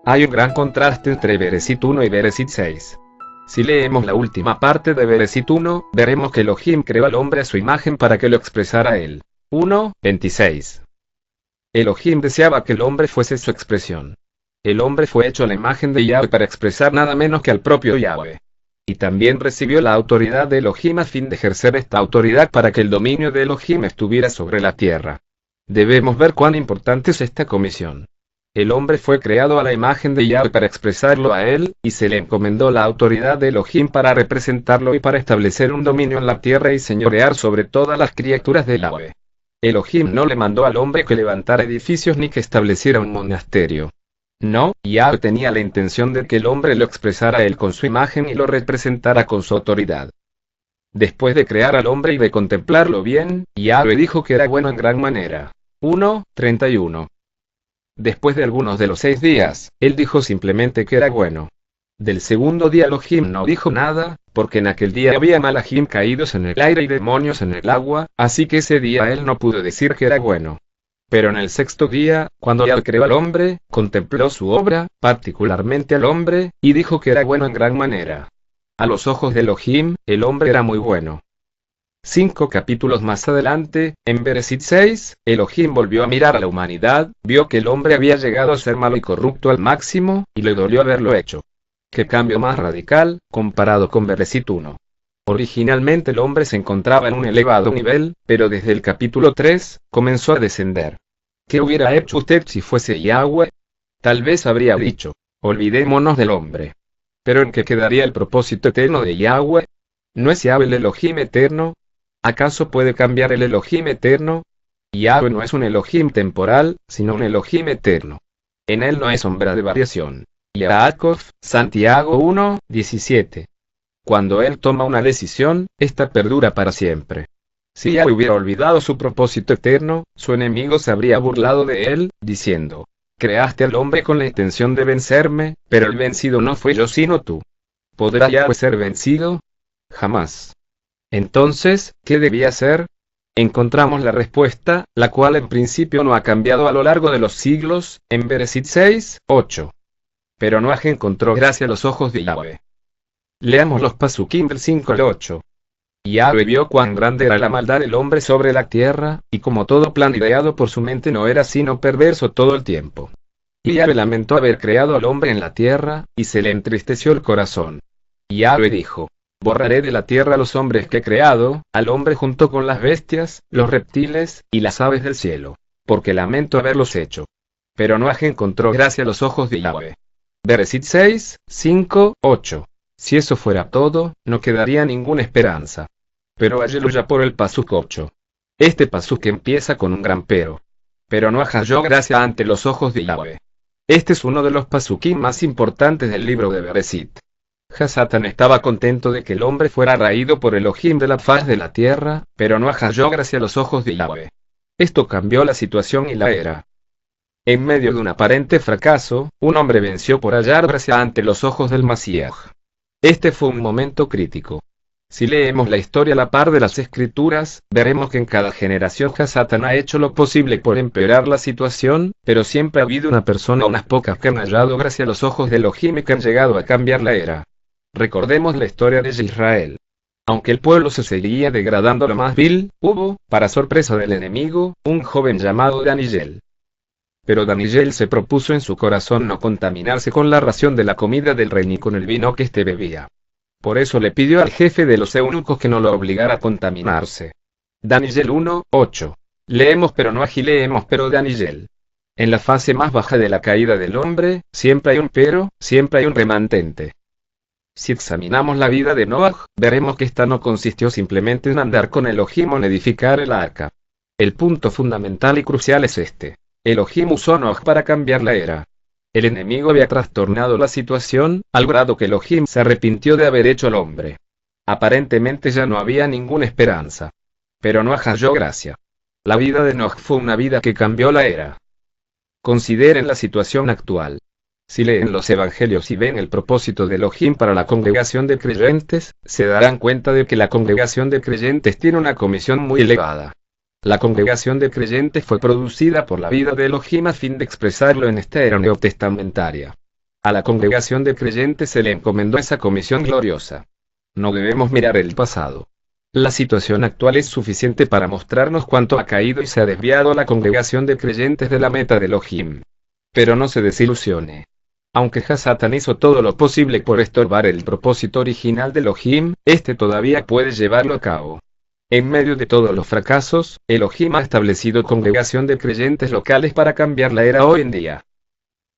Hay un gran contraste entre Bereshit 1 y Bereshit 6. Si leemos la última parte de Bereshit 1, veremos que Elohim creó al hombre a su imagen para que lo expresara a él. 1:26. Elohim deseaba que el hombre fuese su expresión. El hombre fue hecho a la imagen de Yahweh para expresar nada menos que al propio Yahweh. Y también recibió la autoridad de Elohim a fin de ejercer esta autoridad para que el dominio de Elohim estuviera sobre la tierra. Debemos ver cuán importante es esta comisión. El hombre fue creado a la imagen de Yahweh para expresarlo a él, y se le encomendó la autoridad de Elohim para representarlo y para establecer un dominio en la tierra y señorear sobre todas las criaturas de Yahweh. Elohim no le mandó al hombre que levantara edificios ni que estableciera un monasterio. No, Yahweh tenía la intención de que el hombre lo expresara a él con su imagen y lo representara con su autoridad. Después de crear al hombre y de contemplarlo bien, Yahweh dijo que era bueno en gran manera. 1:31. Después de algunos de los 6 días, él dijo simplemente que era bueno. Del segundo día Elohim no dijo nada, porque en aquel día había malajim caídos en el aire y demonios en el agua, así que ese día él no pudo decir que era bueno. Pero en el sexto día, cuando Yahweh creó al hombre, contempló su obra, particularmente al hombre, y dijo que era bueno en gran manera. A los ojos de Elohim, el hombre era muy bueno. 5 capítulos más adelante, en Bereshit 6, Elohim volvió a mirar a la humanidad, vio que el hombre había llegado a ser malo y corrupto al máximo, y le dolió haberlo hecho. ¡Qué cambio más radical, comparado con Bereshit 1! Originalmente el hombre se encontraba en un elevado nivel, pero desde el capítulo 3, comenzó a descender. ¿Qué hubiera hecho usted si fuese Yahweh? Tal vez habría dicho, olvidémonos del hombre. ¿Pero en qué quedaría el propósito eterno de Yahweh? ¿No es Yahweh el Elohim eterno? ¿Acaso puede cambiar el Elohim eterno? Yahweh no es un Elohim temporal, sino un Elohim eterno. En él no hay sombra de variación. Yaakov, Santiago 1:17. Cuando él toma una decisión, esta perdura para siempre. Si Yahweh hubiera olvidado su propósito eterno, su enemigo se habría burlado de él, diciendo, creaste al hombre con la intención de vencerme, pero el vencido no fue yo sino tú. ¿Podrá Yahweh ser vencido? Jamás. Entonces, ¿qué debía hacer? Encontramos la respuesta, la cual en principio no ha cambiado a lo largo de los siglos, en Bereshit 6:8. Pero Noaj encontró gracia a los ojos de Yahweh. Leamos los pasukim del 5 al 8. Yahweh vio cuán grande era la maldad del hombre sobre la tierra, y como todo plan ideado por su mente no era sino perverso todo el tiempo. Y Yahweh lamentó haber creado al hombre en la tierra, y se le entristeció el corazón. Yahweh dijo, borraré de la tierra a los hombres que he creado, al hombre junto con las bestias, los reptiles, y las aves del cielo, porque lamento haberlos hecho. Pero Noaj encontró gracia a los ojos de Yahweh. Bereshit 6:5-8. Si eso fuera todo, no quedaría ninguna esperanza. Pero aleluya por el pasuk 8. Este pasuk empieza con un gran pero. Pero Noaj halló gracia ante los ojos de Yahweh. Este es uno de los pasukim más importantes del libro de Bereshit. Hasatán estaba contento de que el hombre fuera raído por Elohim de la faz de la tierra, pero Noaj halló gracia a los ojos de Yahweh. Esto cambió la situación y la era. En medio de un aparente fracaso, un hombre venció por hallar gracia ante los ojos del Mashiach. Este fue un momento crítico. Si leemos la historia a la par de las escrituras, veremos que en cada generación Hasatán ha hecho lo posible por empeorar la situación, pero siempre ha habido una persona o unas pocas que han hallado gracia a los ojos de Elohim y que han llegado a cambiar la era. Recordemos la historia de Israel. Aunque el pueblo se seguía degradando lo más vil, hubo, para sorpresa del enemigo, un joven llamado Daniel. Pero Daniel se propuso en su corazón no contaminarse con la ración de la comida del rey ni con el vino que éste bebía. Por eso le pidió al jefe de los eunucos que no lo obligara a contaminarse. Daniel 1:8. Leemos pero no leemos pero Daniel. En la fase más baja de la caída del hombre, siempre hay un pero, siempre hay un remanente. Si examinamos la vida de Noaj, veremos que esta no consistió simplemente en andar con Elohim o en edificar el arca. El punto fundamental y crucial es este. Elohim usó a Noaj para cambiar la era. El enemigo había trastornado la situación, al grado que Elohim se arrepintió de haber hecho al hombre. Aparentemente ya no había ninguna esperanza. Pero Noaj halló gracia. La vida de Noaj fue una vida que cambió la era. Consideren la situación actual. Si leen los evangelios y ven el propósito de Elohim para la congregación de creyentes, se darán cuenta de que la congregación de creyentes tiene una comisión muy elevada. La congregación de creyentes fue producida por la vida de Elohim a fin de expresarlo en esta era neotestamentaria. A la congregación de creyentes se le encomendó esa comisión gloriosa. No debemos mirar el pasado. La situación actual es suficiente para mostrarnos cuánto ha caído y se ha desviado la congregación de creyentes de la meta de Elohim. Pero no se desilusione. Aunque Hasatán hizo todo lo posible por estorbar el propósito original de Elohim, este todavía puede llevarlo a cabo. En medio de todos los fracasos, Elohim ha establecido congregación de creyentes locales para cambiar la era hoy en día.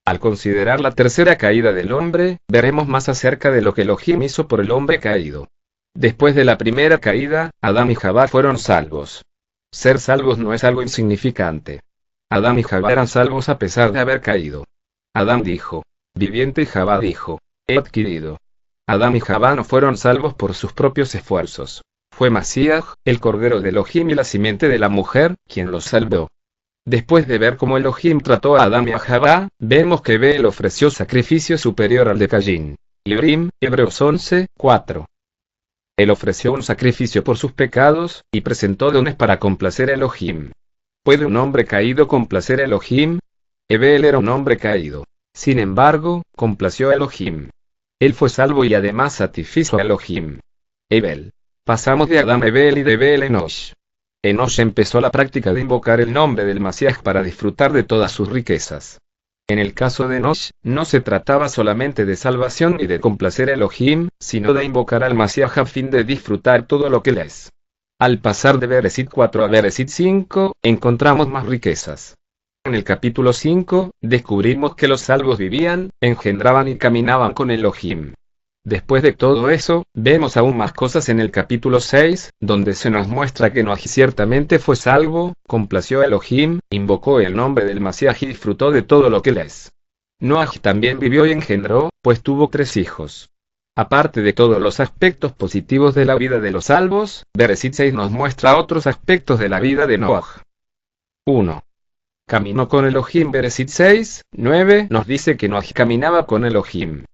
Al considerar la tercera caída del hombre, veremos más acerca de lo que Elohim hizo por el hombre caído. Después de la primera caída, Adán y Jabá fueron salvos. Ser salvos no es algo insignificante. Adán y Jabá eran salvos a pesar de haber caído. Adán dijo, viviente, y Jabá dijo, he adquirido. Adán y Jabá no fueron salvos por sus propios esfuerzos. Fue Masías, el Cordero de Elohim y la simiente de la mujer, quien los salvó. Después de ver cómo Elohim trató a Adán y a Jabá, vemos que Bel ofreció sacrificio superior al de Caín. Librim, Hebreos 11, 4. Él ofreció un sacrificio por sus pecados, y presentó dones para complacer a Elohim. ¿Puede un hombre caído complacer a Elohim? Ebel era un hombre caído. Sin embargo, complació a Elohim. Él fue salvo y además satisfizo a Elohim. Ebel. Pasamos de Adán a Ebel y de Ebel a Enosh. Enosh empezó la práctica de invocar el nombre del Masías para disfrutar de todas sus riquezas. En el caso de Enosh, no se trataba solamente de salvación ni de complacer a Elohim, sino de invocar al Masías a fin de disfrutar todo lo que le es. Al pasar de Bereshit 4 a Bereshit 5, encontramos más riquezas. En el capítulo 5, descubrimos que los salvos vivían, engendraban y caminaban con Elohim. Después de todo eso, vemos aún más cosas en el capítulo 6, donde se nos muestra que Noaj ciertamente fue salvo, complació a Elohim, invocó el nombre del Masías y disfrutó de todo lo que le es. Noaj también vivió y engendró, pues tuvo 3 hijos. Aparte de todos los aspectos positivos de la vida de los salvos, Bereshit 6 nos muestra otros aspectos de la vida de Noaj. 1. Caminó con Elohim. Bereshit 6, 9 nos dice que Noaj caminaba con Elohim.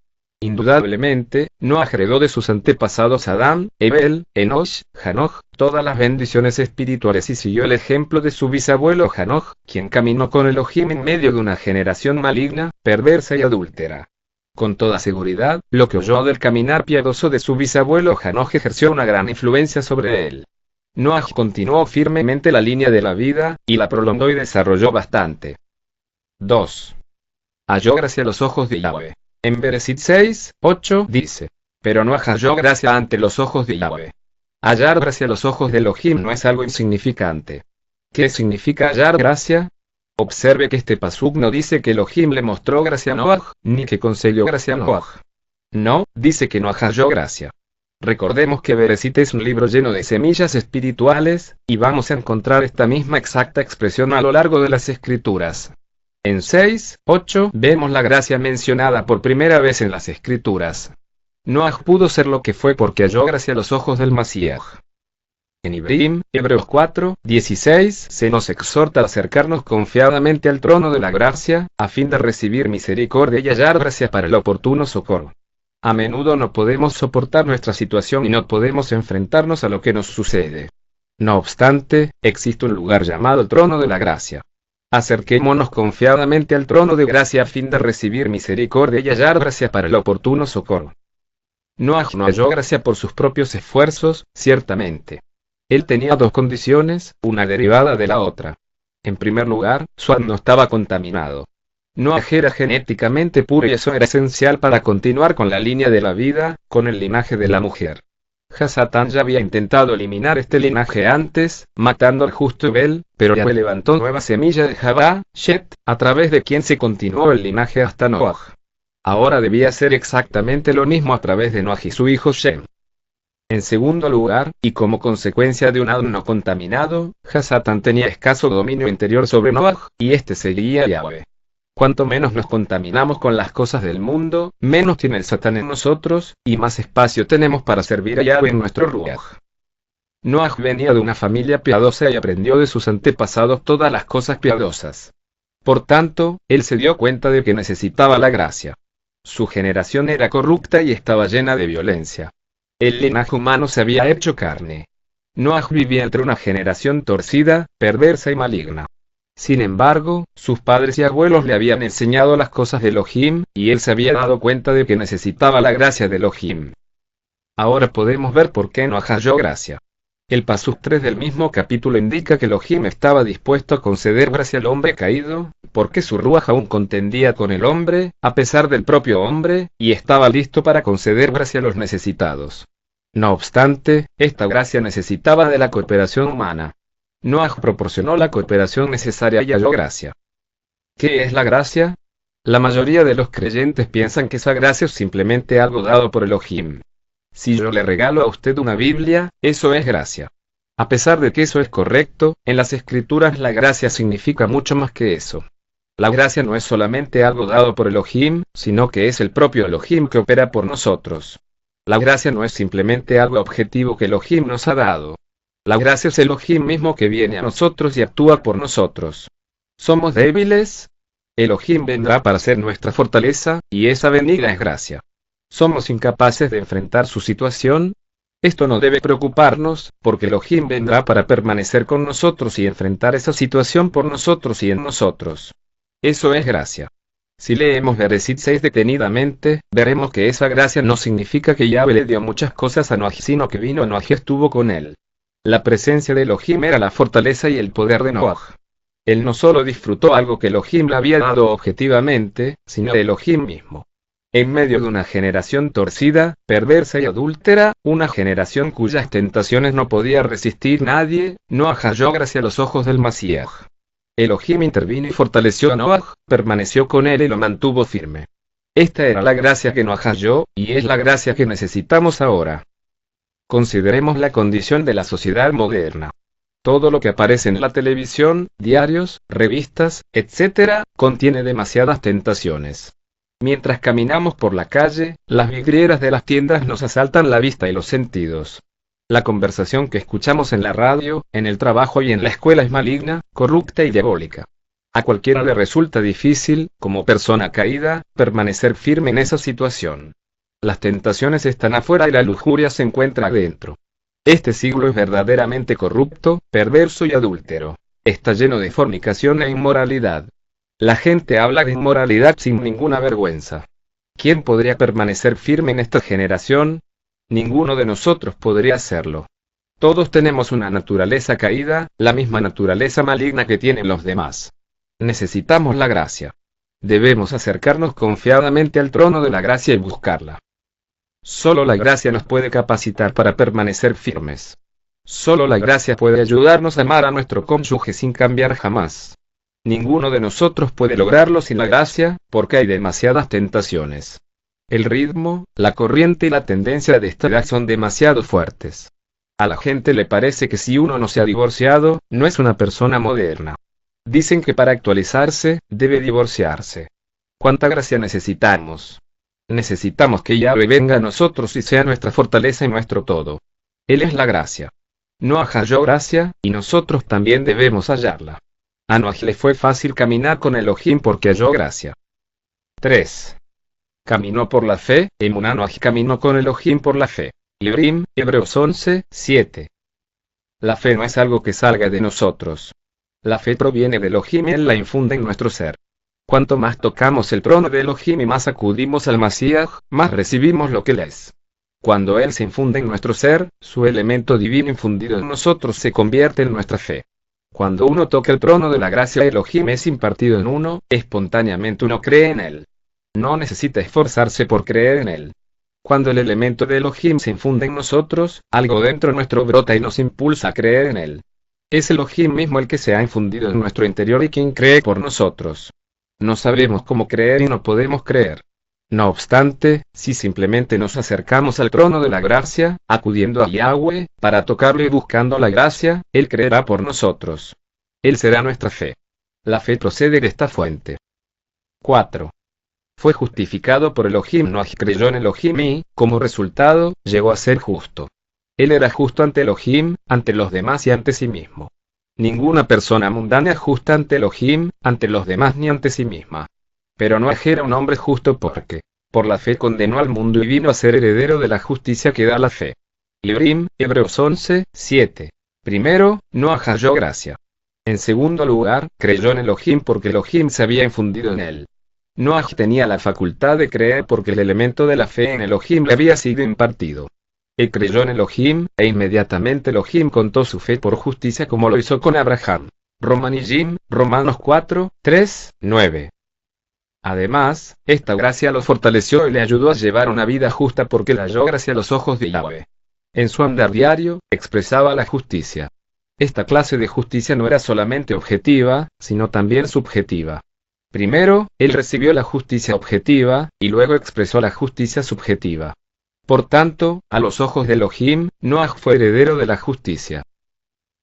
Indudablemente, Noaj heredó de sus antepasados Adán, Ebel, Enosh, Hanoch, todas las bendiciones espirituales y siguió el ejemplo de su bisabuelo Hanoch, quien caminó con Elohim en medio de una generación maligna, perversa y adúltera. Con toda seguridad, lo que oyó del caminar piadoso de su bisabuelo Hanoch ejerció una gran influencia sobre él. Noaj continuó firmemente la línea de la vida, y la prolongó y desarrolló bastante. 2. Halló gracia a los ojos de Yahweh. En Bereshit 6, 8 dice, pero Noaj halló gracia ante los ojos de Yahweh. Hallar gracia a los ojos de Elohim no es algo insignificante. ¿Qué significa hallar gracia? Observe que este pasuk no dice que Elohim le mostró gracia a Noaj, ni que concedió gracia a Noaj. No, dice que Noaj halló gracia. Recordemos que Bereshit es un libro lleno de semillas espirituales, y vamos a encontrar esta misma exacta expresión a lo largo de las escrituras. En 6, 8 vemos la gracia mencionada por primera vez en las escrituras. Noaj pudo ser lo que fue porque halló gracia a los ojos del Masías. En Ibrim, Hebreos 4, 16 se nos exhorta a acercarnos confiadamente al trono de la gracia, a fin de recibir misericordia y hallar gracia para el oportuno socorro. A menudo no podemos soportar nuestra situación y no podemos enfrentarnos a lo que nos sucede. No obstante, existe un lugar llamado el trono de la gracia. Acerquémonos confiadamente al trono de gracia a fin de recibir misericordia y hallar gracia para el oportuno socorro. Noaj no halló gracia por sus propios esfuerzos, ciertamente. Él tenía 2 condiciones, una derivada de la otra. En primer lugar, su Adán no estaba contaminado. Noaj era genéticamente puro y eso era esencial para continuar con la línea de la vida, con el linaje de la mujer. Hasatán ya había intentado eliminar este linaje antes, matando al justo Ebel, pero Yahweh levantó nueva semilla de Jabá, Shet, a través de quien se continuó el linaje hasta Noaj. Ahora debía hacer exactamente lo mismo a través de Noaj y su hijo Shem. En segundo lugar, y como consecuencia de un Adán no contaminado, Hasatán tenía escaso dominio interior sobre Noaj, y este seguía a Yahweh. Cuanto menos nos contaminamos con las cosas del mundo, menos tiene el Satán en nosotros, y más espacio tenemos para servir a Yahweh en nuestro Ruach. Noaj venía de una familia piadosa y aprendió de sus antepasados todas las cosas piadosas. Por tanto, él se dio cuenta de que necesitaba la gracia. Su generación era corrupta y estaba llena de violencia. El linaje humano se había hecho carne. Noaj vivía entre una generación torcida, perversa y maligna. Sin embargo, sus padres y abuelos le habían enseñado las cosas de Elohim, y él se había dado cuenta de que necesitaba la gracia de Elohim. Ahora podemos ver por qué no halló gracia. El pasuk 3 del mismo capítulo indica que Elohim estaba dispuesto a conceder gracia al hombre caído, porque su ruaj aún contendía con el hombre, a pesar del propio hombre, y estaba listo para conceder gracia a los necesitados. No obstante, esta gracia necesitaba de la cooperación humana. Noaj proporcionó la cooperación necesaria y halló gracia. ¿Qué es la gracia? La mayoría de los creyentes piensan que esa gracia es simplemente algo dado por Elohim. Si yo le regalo a usted una Biblia, eso es gracia. A pesar de que eso es correcto, en las Escrituras la gracia significa mucho más que eso. La gracia no es solamente algo dado por Elohim, sino que es el propio Elohim que opera por nosotros. La gracia no es simplemente algo objetivo que Elohim nos ha dado. La gracia es Elohim mismo que viene a nosotros y actúa por nosotros. ¿Somos débiles? Elohim vendrá para ser nuestra fortaleza, y esa venida es gracia. ¿Somos incapaces de enfrentar su situación? Esto no debe preocuparnos, porque Elohim vendrá para permanecer con nosotros y enfrentar esa situación por nosotros y en nosotros. Eso es gracia. Si leemos Bereshit 6 detenidamente, veremos que esa gracia no significa que Yahvé le dio muchas cosas a Noaj, sino que vino a Noaj y estuvo con él. La presencia de Elohim era la fortaleza y el poder de Noaj. Él no solo disfrutó algo que Elohim le había dado objetivamente, sino de Elohim mismo. En medio de una generación torcida, perversa y adúltera, una generación cuyas tentaciones no podía resistir nadie, Noaj halló gracia a los ojos del Mashiach. Elohim intervino y fortaleció a Noaj, permaneció con él y lo mantuvo firme. Esta era la gracia que Noaj halló, y es la gracia que necesitamos ahora. Consideremos la condición de la sociedad moderna. Todo lo que aparece en la televisión, diarios, revistas, etc., contiene demasiadas tentaciones. Mientras caminamos por la calle, las vidrieras de las tiendas nos asaltan la vista y los sentidos. La conversación que escuchamos en la radio, en el trabajo y en la escuela es maligna, corrupta y diabólica. A cualquiera le resulta difícil, como persona caída, permanecer firme en esa situación. Las tentaciones están afuera y la lujuria se encuentra adentro. Este siglo es verdaderamente corrupto, perverso y adúltero. Está lleno de fornicación e inmoralidad. La gente habla de inmoralidad sin ninguna vergüenza. ¿Quién podría permanecer firme en esta generación? Ninguno de nosotros podría hacerlo. Todos tenemos una naturaleza caída, la misma naturaleza maligna que tienen los demás. Necesitamos la gracia. Debemos acercarnos confiadamente al trono de la gracia y buscarla. Solo la gracia nos puede capacitar para permanecer firmes. Solo la gracia puede ayudarnos a amar a nuestro cónyuge sin cambiar jamás. Ninguno de nosotros puede lograrlo sin la gracia, porque hay demasiadas tentaciones. El ritmo, la corriente y la tendencia de esta edad son demasiado fuertes. A la gente le parece que si uno no se ha divorciado, no es una persona moderna. Dicen que para actualizarse, debe divorciarse. ¿Cuánta gracia necesitamos? Necesitamos que Yahvé venga a nosotros y sea nuestra fortaleza y nuestro todo. Él es la gracia. Noaj halló gracia, y nosotros también debemos hallarla. A Noaj le fue fácil caminar con Elohim porque halló gracia. 3. Caminó por la fe, Emuná. Noaj caminó con Elohim por la fe. Librim, Hebreos 11, 7. La fe no es algo que salga de nosotros. La fe proviene de Elohim y Él la infunde en nuestro ser. Cuanto más tocamos el trono de Elohim y más acudimos al Mashiach, más recibimos lo que Él es. Cuando Él se infunde en nuestro ser, su elemento divino infundido en nosotros se convierte en nuestra fe. Cuando uno toca el trono de la gracia, Elohim es impartido en uno, espontáneamente uno cree en Él. No necesita esforzarse por creer en Él. Cuando el elemento de Elohim se infunde en nosotros, algo dentro nuestro brota y nos impulsa a creer en Él. Es Elohim mismo el que se ha infundido en nuestro interior y quien cree por nosotros. No sabemos cómo creer y no podemos creer. No obstante, si simplemente nos acercamos al trono de la gracia, acudiendo a Yahweh, para tocarlo y buscando la gracia, Él creerá por nosotros. Él será nuestra fe. La fe procede de esta fuente. 4. Fue justificado por Elohim. Noaj creyó en Elohim y, como resultado, llegó a ser justo. Él era justo ante Elohim, ante los demás y ante sí mismo. Ninguna persona mundana es justa ante Elohim, ante los demás ni ante sí misma. Pero Noaj era un hombre justo porque, por la fe condenó al mundo y vino a ser heredero de la justicia que da la fe. Librim, Hebreos 11, 7. Primero, Noaj halló gracia. En segundo lugar, creyó en Elohim porque Elohim se había infundido en él. Noah tenía la facultad de creer porque el elemento de la fe en Elohim le había sido impartido. Él creyó en Elohim, e inmediatamente Elohim contó su fe por justicia como lo hizo con Abraham. Romanos 4, 3, 9. Además, esta gracia lo fortaleció y le ayudó a llevar una vida justa porque la halló gracia a los ojos de Yahweh. En su andar diario, expresaba la justicia. Esta clase de justicia no era solamente objetiva, sino también subjetiva. Primero, él recibió la justicia objetiva, y luego expresó la justicia subjetiva. Por tanto, a los ojos de Elohim, Noah fue heredero de la justicia.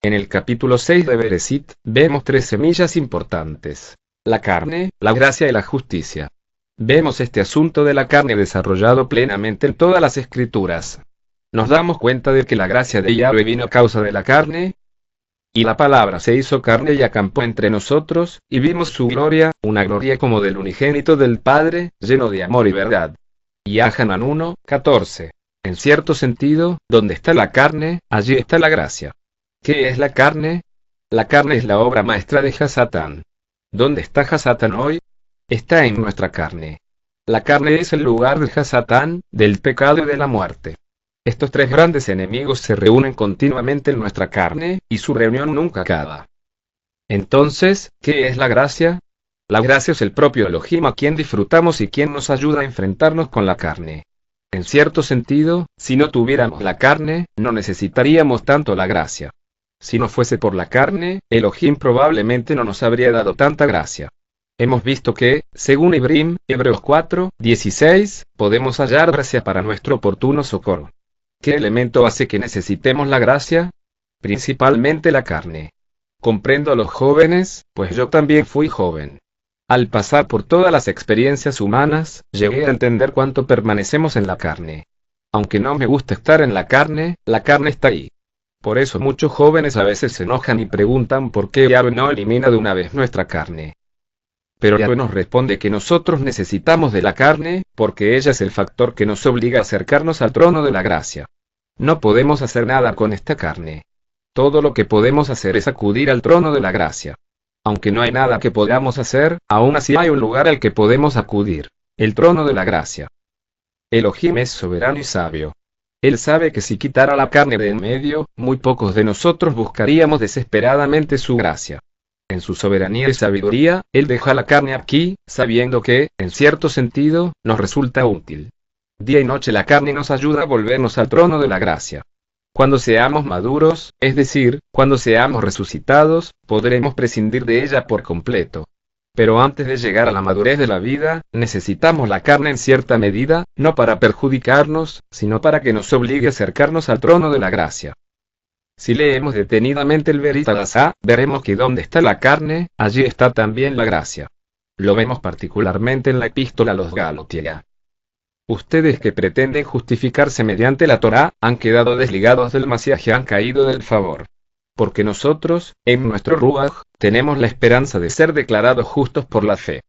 En el capítulo 6 de Bereshit, vemos tres semillas importantes: la carne, la gracia y la justicia. Vemos este asunto de la carne desarrollado plenamente en todas las escrituras. Nos damos cuenta de que la gracia de Yahweh vino a causa de la carne, y la palabra se hizo carne y acampó entre nosotros, y vimos su gloria, una gloria como del unigénito del Padre, lleno de amor y verdad. Y Hanan 1, 14. En cierto sentido, donde está la carne, allí está la gracia. ¿Qué es la carne? La carne es la obra maestra de Hasatán. ¿Dónde está Hasatán hoy? Está en nuestra carne. La carne es el lugar de Hasatán, del pecado y de la muerte. Estos tres grandes enemigos se reúnen continuamente en nuestra carne, y su reunión nunca acaba. Entonces, ¿qué es la gracia? La gracia es el propio Elohim a quien disfrutamos y quien nos ayuda a enfrentarnos con la carne. En cierto sentido, si no tuviéramos la carne, no necesitaríamos tanto la gracia. Si no fuese por la carne, Elohim probablemente no nos habría dado tanta gracia. Hemos visto que, según Hebreos 4, 16, podemos hallar gracia para nuestro oportuno socorro. ¿Qué elemento hace que necesitemos la gracia? Principalmente la carne. Comprendo a los jóvenes, pues yo también fui joven. Al pasar por todas las experiencias humanas, llegué a entender cuánto permanecemos en la carne. Aunque no me gusta estar en la carne está ahí. Por eso muchos jóvenes a veces se enojan y preguntan por qué Yahweh no elimina de una vez nuestra carne. Pero Yahweh nos responde que nosotros necesitamos de la carne, porque ella es el factor que nos obliga a acercarnos al trono de la gracia. No podemos hacer nada con esta carne. Todo lo que podemos hacer es acudir al trono de la gracia. Aunque no hay nada que podamos hacer, aún así hay un lugar al que podemos acudir: el trono de la gracia. Elohim es soberano y sabio. Él sabe que si quitara la carne de en medio, muy pocos de nosotros buscaríamos desesperadamente su gracia. En su soberanía y sabiduría, Él deja la carne aquí, sabiendo que, en cierto sentido, nos resulta útil. Día y noche la carne nos ayuda a volvernos al trono de la gracia. Cuando seamos maduros, es decir, cuando seamos resucitados, podremos prescindir de ella por completo. Pero antes de llegar a la madurez de la vida, necesitamos la carne en cierta medida, no para perjudicarnos, sino para que nos obligue a acercarnos al trono de la gracia. Si leemos detenidamente el Berit Hadashah, veremos que donde está la carne, allí está también la gracia. Lo vemos particularmente en la epístola a los Gálatas. Ustedes que pretenden justificarse mediante la Torá, han quedado desligados del Masías y han caído del favor. Porque nosotros, en nuestro Ruach, tenemos la esperanza de ser declarados justos por la fe.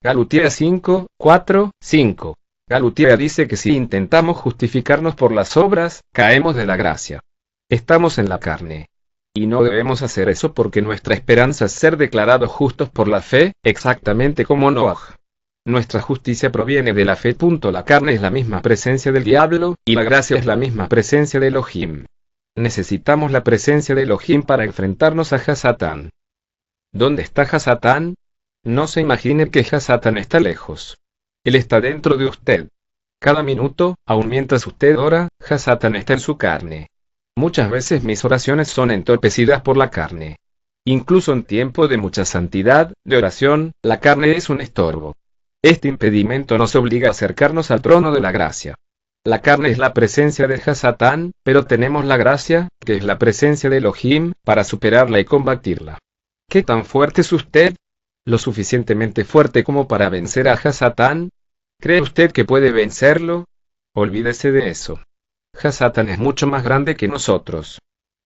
Gálatas 5, 4, 5. Gálatas dice que si intentamos justificarnos por las obras, caemos de la gracia. Estamos en la carne. Y no debemos hacer eso porque nuestra esperanza es ser declarados justos por la fe, exactamente como Noah. Nuestra justicia proviene de la fe. La carne es la misma presencia del diablo, y la gracia es la misma presencia de Elohim. Necesitamos la presencia de Elohim para enfrentarnos a Hasatán. ¿Dónde está Hasatán? No se imagine que Hasatán está lejos. Él está dentro de usted. Cada minuto, aun mientras usted ora, Hasatán está en su carne. Muchas veces mis oraciones son entorpecidas por la carne. Incluso en tiempo de mucha santidad, de oración, la carne es un estorbo. Este impedimento nos obliga a acercarnos al trono de la gracia. La carne es la presencia de Hasatán, pero tenemos la gracia, que es la presencia de Elohim, para superarla y combatirla. ¿Qué tan fuerte es usted? ¿Lo suficientemente fuerte como para vencer a Hasatán? ¿Cree usted que puede vencerlo? Olvídese de eso. Hasatán es mucho más grande que nosotros.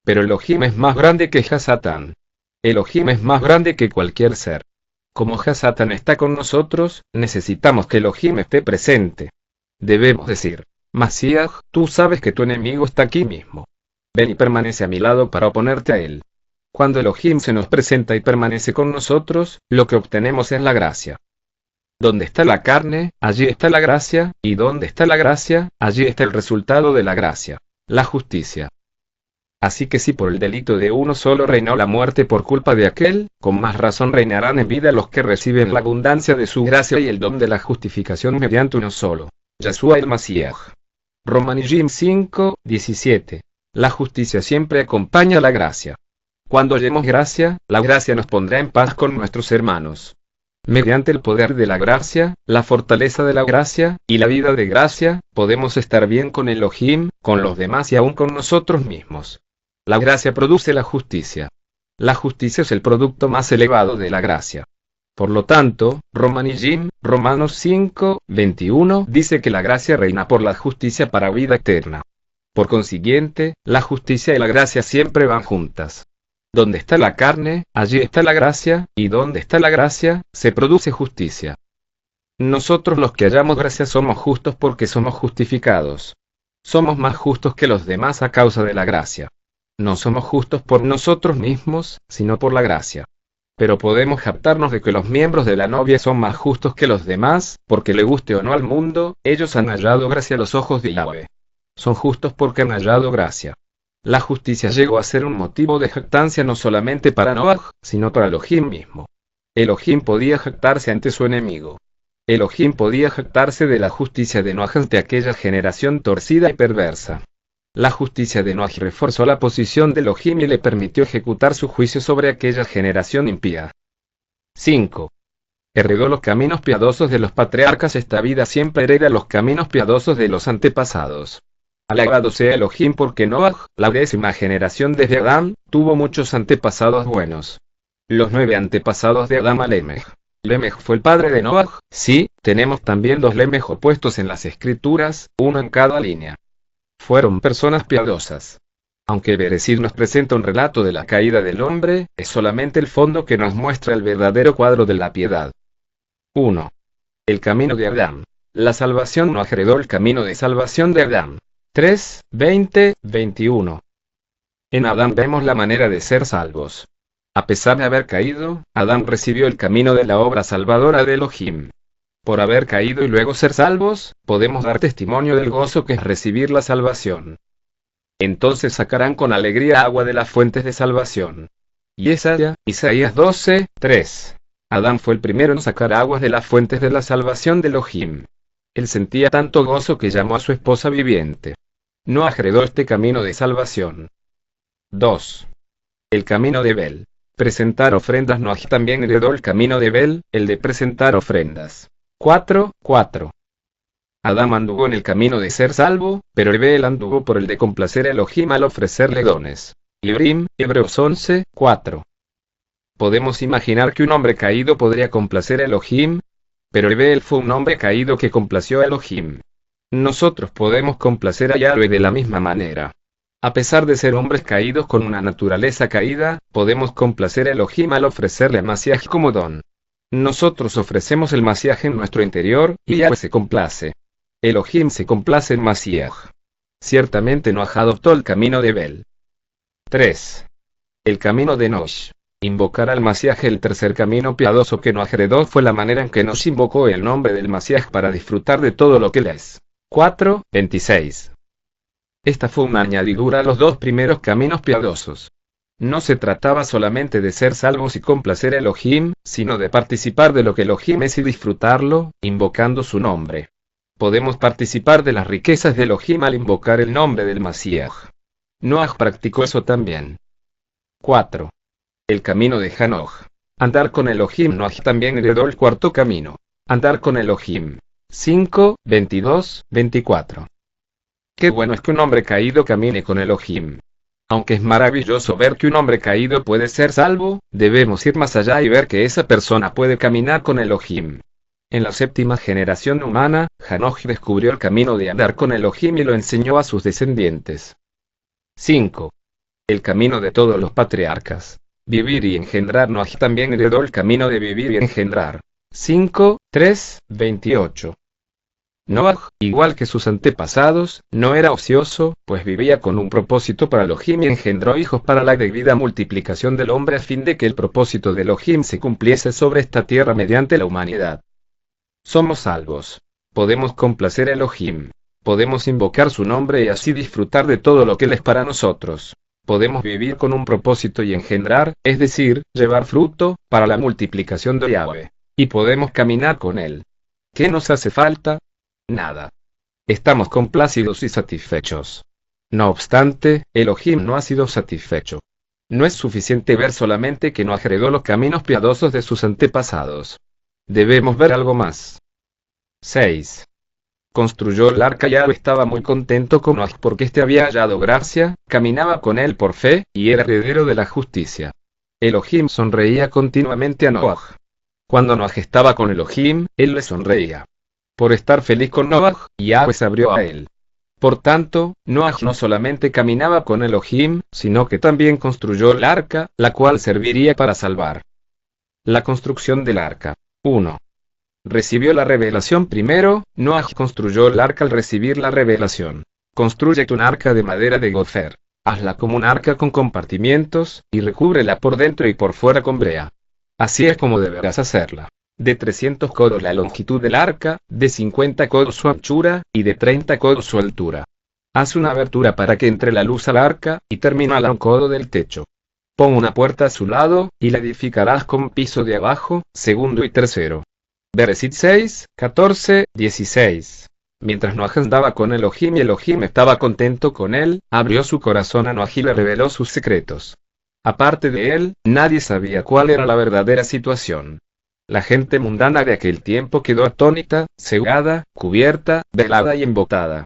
Pero Elohim es más grande que Hasatán. Elohim es más grande que cualquier ser. Como Hasatán está con nosotros, necesitamos que Elohim esté presente. Debemos decir: Masías, tú sabes que tu enemigo está aquí mismo. Ven y permanece a mi lado para oponerte a él. Cuando Elohim se nos presenta y permanece con nosotros, lo que obtenemos es la gracia. Donde está la carne, allí está la gracia, y donde está la gracia, allí está el resultado de la gracia, la justicia. Así que si por el delito de uno solo reinó la muerte por culpa de aquel, con más razón reinarán en vida los que reciben la abundancia de su gracia y el don de la justificación mediante uno solo, Yeshua el Mashiach. Romanijim 5, 17. La justicia siempre acompaña a la gracia. Cuando hallemos gracia, la gracia nos pondrá en paz con nuestros hermanos. Mediante el poder de la gracia, la fortaleza de la gracia, y la vida de gracia, podemos estar bien con Elohim, con los demás y aún con nosotros mismos. La gracia produce la justicia. La justicia es el producto más elevado de la gracia. Por lo tanto, Romanijim, Romanos 5, 21 dice que la gracia reina por la justicia para vida eterna. Por consiguiente, la justicia y la gracia siempre van juntas. Donde está la carne, allí está la gracia, y donde está la gracia, se produce justicia. Nosotros los que hallamos gracia somos justos porque somos justificados. Somos más justos que los demás a causa de la gracia. No somos justos por nosotros mismos, sino por la gracia. Pero podemos jactarnos de que los miembros de la novia son más justos que los demás, porque le guste o no al mundo, ellos han hallado gracia a los ojos de Yahweh. Son justos porque han hallado gracia. La justicia llegó a ser un motivo de jactancia no solamente para Noaj, sino para Elohim mismo. Elohim podía jactarse ante su enemigo. Elohim podía jactarse de la justicia de Noaj ante aquella generación torcida y perversa. La justicia de Noaj reforzó la posición de Elohim y le permitió ejecutar su juicio sobre aquella generación impía. 5. Heredó los caminos piadosos de los patriarcas. Esta vida siempre hereda los caminos piadosos de los antepasados. Alabado sea Elohim porque Noaj, la 10ª generación desde Adán, tuvo muchos antepasados buenos. Los 9 antepasados de Adán a Lemej. Lemej fue el padre de Noaj. Sí, tenemos también 2 Lemej opuestos en las escrituras, uno en cada línea. Fueron personas piadosas. Aunque Bereshit nos presenta un relato de la caída del hombre, es solamente el fondo que nos muestra el verdadero cuadro de la piedad. 1. El camino de Adán. La salvación. Noaj heredó el camino de salvación de Adán. 3, 20, 21. En Adán vemos la manera de ser salvos. A pesar de haber caído, Adán recibió el camino de la obra salvadora de Elohim. Por haber caído y luego ser salvos, podemos dar testimonio del gozo que es recibir la salvación. Entonces sacarán con alegría agua de las fuentes de salvación. Isaías 12, 3. Adán fue el primero en sacar aguas de las fuentes de la salvación de Elohim. Él sentía tanto gozo que llamó a su esposa viviente. Noaj heredó este camino de salvación. 2. El camino de Bel. Presentar ofrendas. Noaj también heredó el camino de Bel, el de presentar ofrendas. 4, 4. Adán anduvo en el camino de ser salvo, pero Bel anduvo por el de complacer a Elohim al ofrecerle dones. Librim, Hebreos 11, 4. Podemos imaginar que un hombre caído podría complacer a Elohim, pero Bel fue un hombre caído que complació a Elohim. Nosotros podemos complacer a Yahweh de la misma manera. A pesar de ser hombres caídos con una naturaleza caída, podemos complacer a Elohim al ofrecerle a Mashiach como don. Nosotros ofrecemos el Mashiach en nuestro interior, y Yahweh se complace. Elohim se complace en Mashiach. Ciertamente Noaj adoptó el camino de Bel. 3. El camino de Nosh. Invocar al Mashiach. El tercer camino piadoso que Noaj heredó fue la manera en que Nosh invocó el nombre del Mashiach para disfrutar de todo lo que él es. 4, 26. Esta fue una añadidura a los 2 primeros caminos piadosos. No se trataba solamente de ser salvos y complacer a Elohim, sino de participar de lo que Elohim es y disfrutarlo, invocando su nombre. Podemos participar de las riquezas de Elohim al invocar el nombre del Mashiach. Noaj practicó eso también. 4. El camino de Hanoch. Andar con Elohim. Noaj también heredó el cuarto camino. Andar con Elohim. 5, 22, 24. Qué bueno es que un hombre caído camine con Elohim. Aunque es maravilloso ver que un hombre caído puede ser salvo, debemos ir más allá y ver que esa persona puede caminar con Elohim. En la 7ª generación humana, Hanoch descubrió el camino de andar con Elohim y lo enseñó a sus descendientes. 5. El camino de todos los patriarcas. Vivir y engendrar. Noaj también heredó el camino de vivir y engendrar. 5, 3, 28. Noah, igual que sus antepasados, no era ocioso, pues vivía con un propósito para Elohim y engendró hijos para la debida multiplicación del hombre a fin de que el propósito de Elohim se cumpliese sobre esta tierra mediante la humanidad. Somos salvos. Podemos complacer a Elohim. Podemos invocar su nombre y así disfrutar de todo lo que Él es para nosotros. Podemos vivir con un propósito y engendrar, es decir, llevar fruto, para la multiplicación de Yahweh. Y podemos caminar con Él. ¿Qué nos hace falta? Nada. Estamos complacidos y satisfechos. No obstante, Elohim no ha sido satisfecho. No es suficiente ver solamente que no agregó los caminos piadosos de sus antepasados. Debemos ver algo más. 6. Construyó el arca. Yahweh estaba muy contento con Noah porque éste había hallado gracia, caminaba con él por fe, y era heredero de la justicia. Elohim sonreía continuamente a Noah. Cuando Noah estaba con Elohim, él le sonreía. Por estar feliz con Noah, Yahweh se abrió a él. Por tanto, Noah no solamente caminaba con Elohim, sino que también construyó el arca, la cual serviría para salvar. La construcción del arca. 1. Recibió la revelación primero. Noah construyó el arca al recibir la revelación. Construye un arca de madera de gofer. Hazla como un arca con compartimientos, y recúbrela por dentro y por fuera con brea. Así es como deberás hacerla. De 300 codos la longitud del arca, de 50 codos su anchura, y de 30 codos su altura. Haz una abertura para que entre la luz al arca, y termínala a un codo del techo. Pon una puerta a su lado, y la edificarás con piso de abajo, segundo y tercero. Bereshit 6, 14, 16. Mientras Noah andaba con Elohim y Elohim estaba contento con él, abrió su corazón a Noah y le reveló sus secretos. Aparte de él, nadie sabía cuál era la verdadera situación. La gente mundana de aquel tiempo quedó atónita, cegada, cubierta, velada y embotada.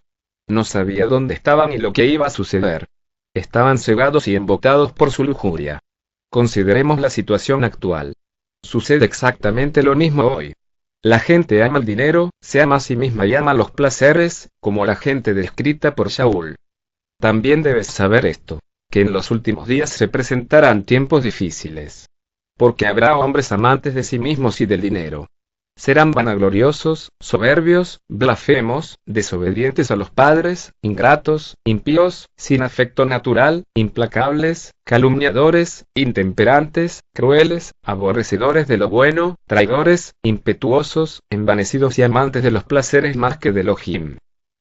No sabía dónde estaban ni lo que iba a suceder. Estaban cegados y embotados por su lujuria. Consideremos la situación actual. Sucede exactamente lo mismo hoy. La gente ama el dinero, se ama a sí misma y ama los placeres, como la gente descrita por Shaul. También debes saber esto, que en los últimos días se presentarán tiempos difíciles. Porque habrá hombres amantes de sí mismos y del dinero. Serán vanagloriosos, soberbios, blasfemos, desobedientes a los padres, ingratos, impíos, sin afecto natural, implacables, calumniadores, intemperantes, crueles, aborrecedores de lo bueno, traidores, impetuosos, envanecidos y amantes de los placeres más que de Elohim.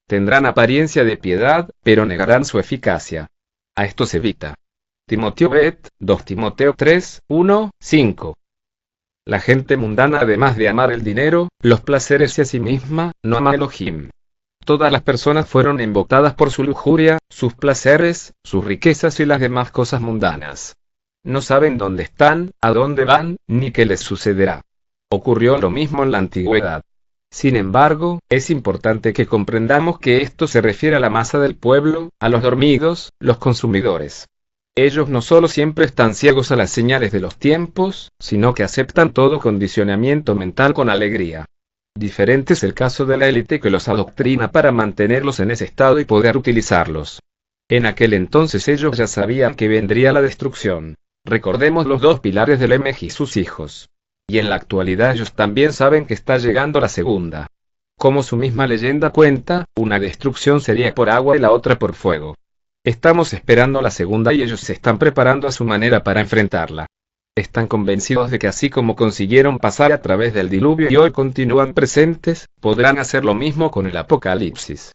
Tendrán apariencia de piedad, pero negarán su eficacia. A esto se evita. Timoteo Bet, 2 Timoteo 3, 1, 5. La gente mundana, además de amar el dinero, los placeres y a sí misma, no ama a Elohim. Todas las personas fueron embotadas por su lujuria, sus placeres, sus riquezas y las demás cosas mundanas. No saben dónde están, a dónde van, ni qué les sucederá. Ocurrió lo mismo en la antigüedad. Sin embargo, es importante que comprendamos que esto se refiere a la masa del pueblo, a los dormidos, los consumidores. Ellos no solo siempre están ciegos a las señales de los tiempos, sino que aceptan todo condicionamiento mental con alegría. Diferente es el caso de la élite que los adoctrina para mantenerlos en ese estado y poder utilizarlos. En aquel entonces ellos ya sabían que vendría la destrucción. Recordemos los 2 pilares del Lemej y sus hijos. Y en la actualidad ellos también saben que está llegando la segunda. Como su misma leyenda cuenta, una destrucción sería por agua y la otra por fuego. Estamos esperando la segunda y ellos se están preparando a su manera para enfrentarla. Están convencidos de que así como consiguieron pasar a través del diluvio y hoy continúan presentes, podrán hacer lo mismo con el Apocalipsis.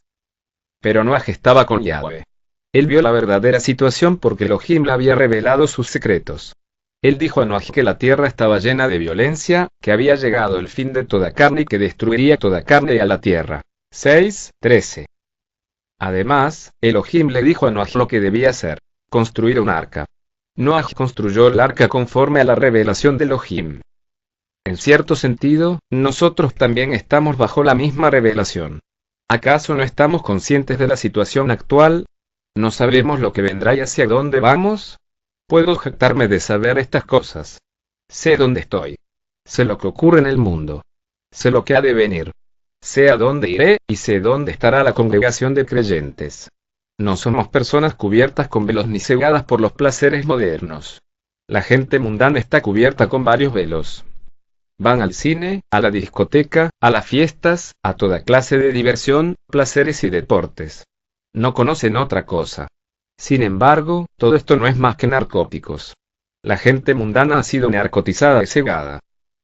Pero Noah estaba con Yahweh. Él vio la verdadera situación porque Elohim le había revelado sus secretos. Él dijo a Noah que la tierra estaba llena de violencia, que había llegado el fin de toda carne y que destruiría toda carne y a la tierra. 6, 13. Además, Elohim le dijo a Noah lo que debía hacer: construir un arca. Noah construyó el arca conforme a la revelación de Elohim. En cierto sentido, nosotros también estamos bajo la misma revelación. ¿Acaso no estamos conscientes de la situación actual? ¿No sabemos lo que vendrá y hacia dónde vamos? Puedo jactarme de saber estas cosas. Sé dónde estoy. Sé lo que ocurre en el mundo. Sé lo que ha de venir. Sé a dónde iré, y sé dónde estará la congregación de creyentes. No somos personas cubiertas con velos ni cegadas por los placeres modernos. La gente mundana está cubierta con varios velos. Van al cine, a la discoteca, a las fiestas, a toda clase de diversión, placeres y deportes. No conocen otra cosa. Sin embargo, todo esto no es más que narcóticos. La gente mundana ha sido narcotizada y cegada.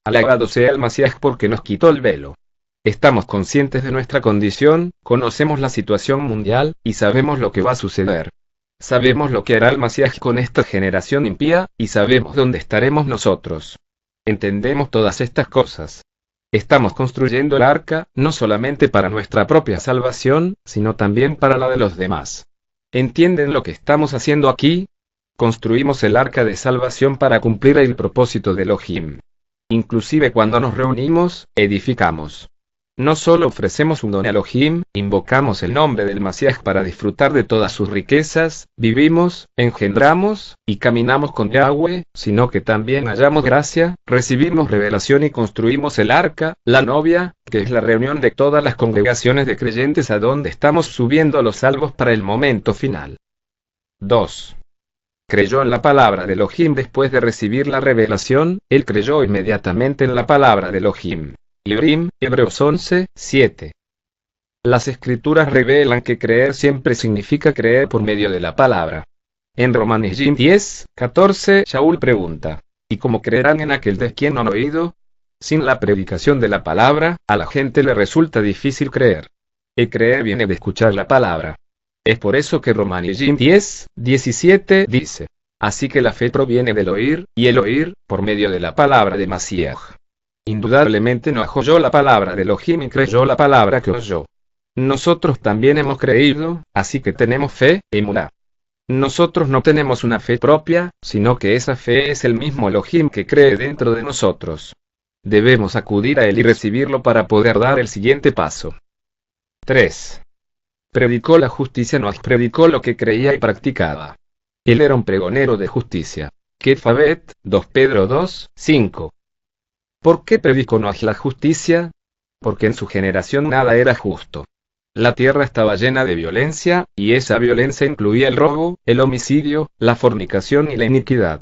Alabado sea el Masías porque nos quitó el velo. Estamos conscientes de nuestra condición, conocemos la situación mundial, y sabemos lo que va a suceder. Sabemos lo que hará el Masías con esta generación impía, y sabemos dónde estaremos nosotros. Entendemos todas estas cosas. Estamos construyendo el arca, no solamente para nuestra propia salvación, sino también para la de los demás. ¿Entienden lo que estamos haciendo aquí? Construimos el arca de salvación para cumplir el propósito de Elohim. Inclusive cuando nos reunimos, edificamos. No solo ofrecemos un don a Elohim, invocamos el nombre del Masías para disfrutar de todas sus riquezas, vivimos, engendramos, y caminamos con Yahweh, sino que también hallamos gracia, recibimos revelación y construimos el arca, la novia, que es la reunión de todas las congregaciones de creyentes a donde estamos subiendo a los salvos para el momento final. 2. Creyó en la palabra de Elohim después de recibir la revelación, él creyó inmediatamente en la palabra de Elohim. Librim, Hebreos 11, 7. Las escrituras revelan que creer siempre significa creer por medio de la palabra. En Romanos 10, 14, Shaul pregunta, ¿y cómo creerán en aquel de quien no han oído? Sin la predicación de la palabra, a la gente le resulta difícil creer. El creer viene de escuchar la palabra. Es por eso que Romanos 10, 17 dice, así que la fe proviene del oír, y el oír, por medio de la palabra de Masías. Indudablemente no oyó la palabra de Elohim y creyó la palabra que oyó. Nosotros también hemos creído, así que tenemos fe, emuná. Nosotros no tenemos una fe propia, sino que esa fe es el mismo Elohim que cree dentro de nosotros. Debemos acudir a él y recibirlo para poder dar el siguiente paso. 3. Predicó la justicia. Noach predicó lo que creía y practicaba. Él era un pregonero de justicia. Kefabet, 2 Pedro 2, 5. ¿Por qué predicó Noach la justicia? Porque en su generación nada era justo. La tierra estaba llena de violencia, y esa violencia incluía el robo, el homicidio, la fornicación y la iniquidad.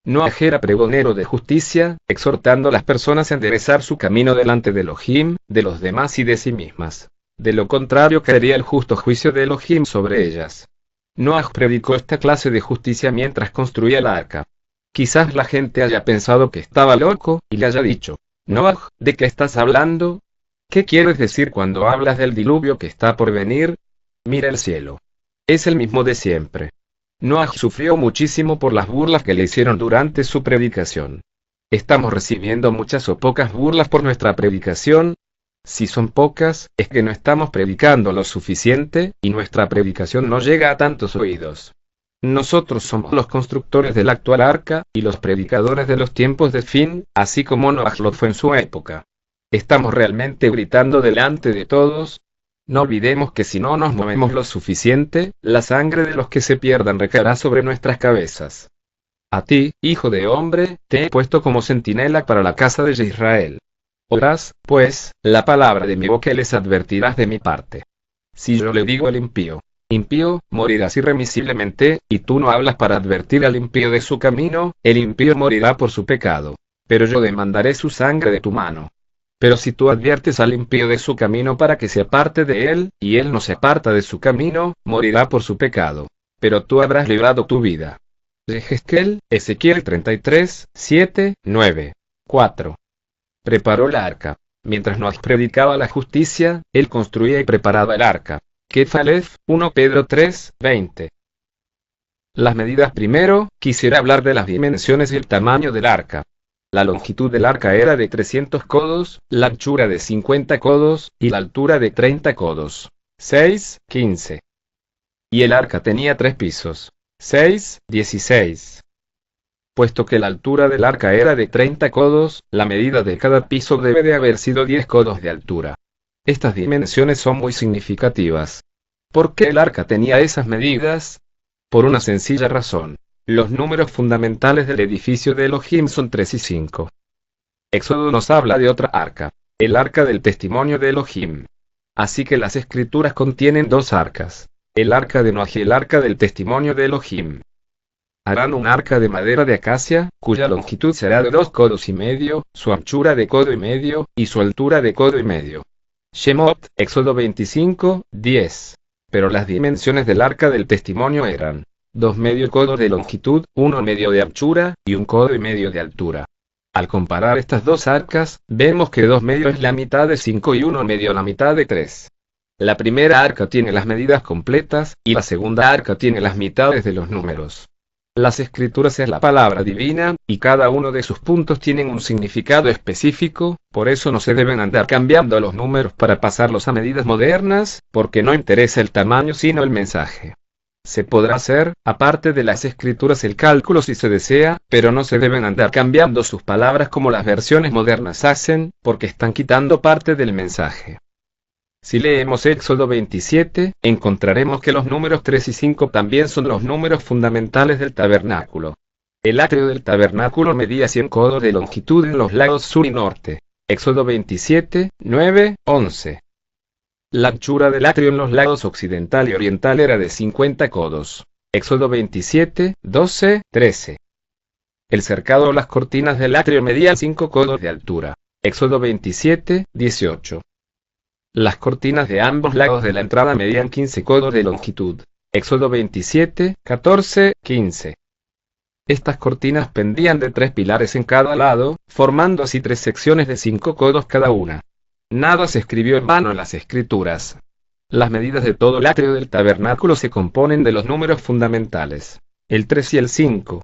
Noach era pregonero de justicia, exhortando a las personas a enderezar su camino delante de Elohim, de los demás y de sí mismas. De lo contrario caería el justo juicio de Elohim sobre ellas. Noach predicó esta clase de justicia mientras construía la arca. Quizás la gente haya pensado que estaba loco, y le haya dicho, Noach, ¿de qué estás hablando? ¿Qué quieres decir cuando hablas del diluvio que está por venir? Mira el cielo. Es el mismo de siempre. Noach sufrió muchísimo por las burlas que le hicieron durante su predicación. ¿Estamos recibiendo muchas o pocas burlas por nuestra predicación? Si son pocas, es que no estamos predicando lo suficiente, y nuestra predicación no llega a tantos oídos. Nosotros somos los constructores del actual arca, y los predicadores de los tiempos de fin, así como Noach lo fue en su época. ¿Estamos realmente gritando delante de todos? No olvidemos que si no nos movemos lo suficiente, la sangre de los que se pierdan recaerá sobre nuestras cabezas. A ti, hijo de hombre, te he puesto como centinela para la casa de Israel. Oirás, pues, la palabra de mi boca y les advertirás de mi parte. Si yo le digo al impío, impío, morirás irremisiblemente, y tú no hablas para advertir al impío de su camino, el impío morirá por su pecado. Pero yo demandaré su sangre de tu mano. Pero si tú adviertes al impío de su camino para que se aparte de él, y él no se aparta de su camino, morirá por su pecado. Pero tú habrás librado tu vida. Yehezkel, Ezequiel 33, 7, 9, 4. Preparó la arca. Mientras Noach predicaba la justicia, él construía y preparaba el arca. Kefalef, 1 Pedro 3, 20. Las medidas. Primero, quisiera hablar de las dimensiones y el tamaño del arca. La longitud del arca era de 300 codos, la anchura de 50 codos, y la altura de 30 codos. 6, 15. Y el arca tenía 3 pisos. 6, 16. Puesto que la altura del arca era de 30 codos, la medida de cada piso debe de haber sido 10 codos de altura. Estas dimensiones son muy significativas. ¿Por qué el arca tenía esas medidas? Por una sencilla razón. Los números fundamentales del edificio de Elohim son 3 y 5. Éxodo nos habla de otra arca, el arca del testimonio de Elohim. Así que las escrituras contienen 2 arcas, el arca de Noaj y el arca del testimonio de Elohim. Harán un arca de madera de acacia, cuya longitud será de 2 codos y medio, su anchura de codo y medio, y su altura de codo y medio. Shemot, Éxodo 25, 10. Pero las dimensiones del arca del testimonio eran 2 medio codos de longitud, 1 medio de anchura, y 1 codo y medio de altura. Al comparar estas dos arcas, vemos que 2 medio es la mitad de 5 y 1 medio la mitad de 3. La primera arca tiene las medidas completas, y la segunda arca tiene las mitades de los números. Las escrituras es la palabra divina, y cada uno de sus puntos tienen un significado específico, por eso no se deben andar cambiando los números para pasarlos a medidas modernas, porque no interesa el tamaño sino el mensaje. Se podrá hacer, aparte de las escrituras, el cálculo si se desea, pero no se deben andar cambiando sus palabras como las versiones modernas hacen, porque están quitando parte del mensaje. Si leemos Éxodo 27, encontraremos que los números 3 y 5 también son los números fundamentales del tabernáculo. El atrio del tabernáculo medía 100 codos de longitud en los lados sur y norte. Éxodo 27, 9, 11. La anchura del atrio en los lados occidental y oriental era de 50 codos. Éxodo 27, 12, 13. El cercado o las cortinas del atrio medían 5 codos de altura. Éxodo 27, 18. Las cortinas de ambos lados de la entrada medían 15 codos de longitud. Éxodo 27, 14, 15. Estas cortinas pendían de 3 pilares en cada lado, formando así 3 secciones de 5 codos cada una. Nada se escribió en vano en las escrituras. Las medidas de todo el atrio del tabernáculo se componen de los números fundamentales, el 3 y el 5.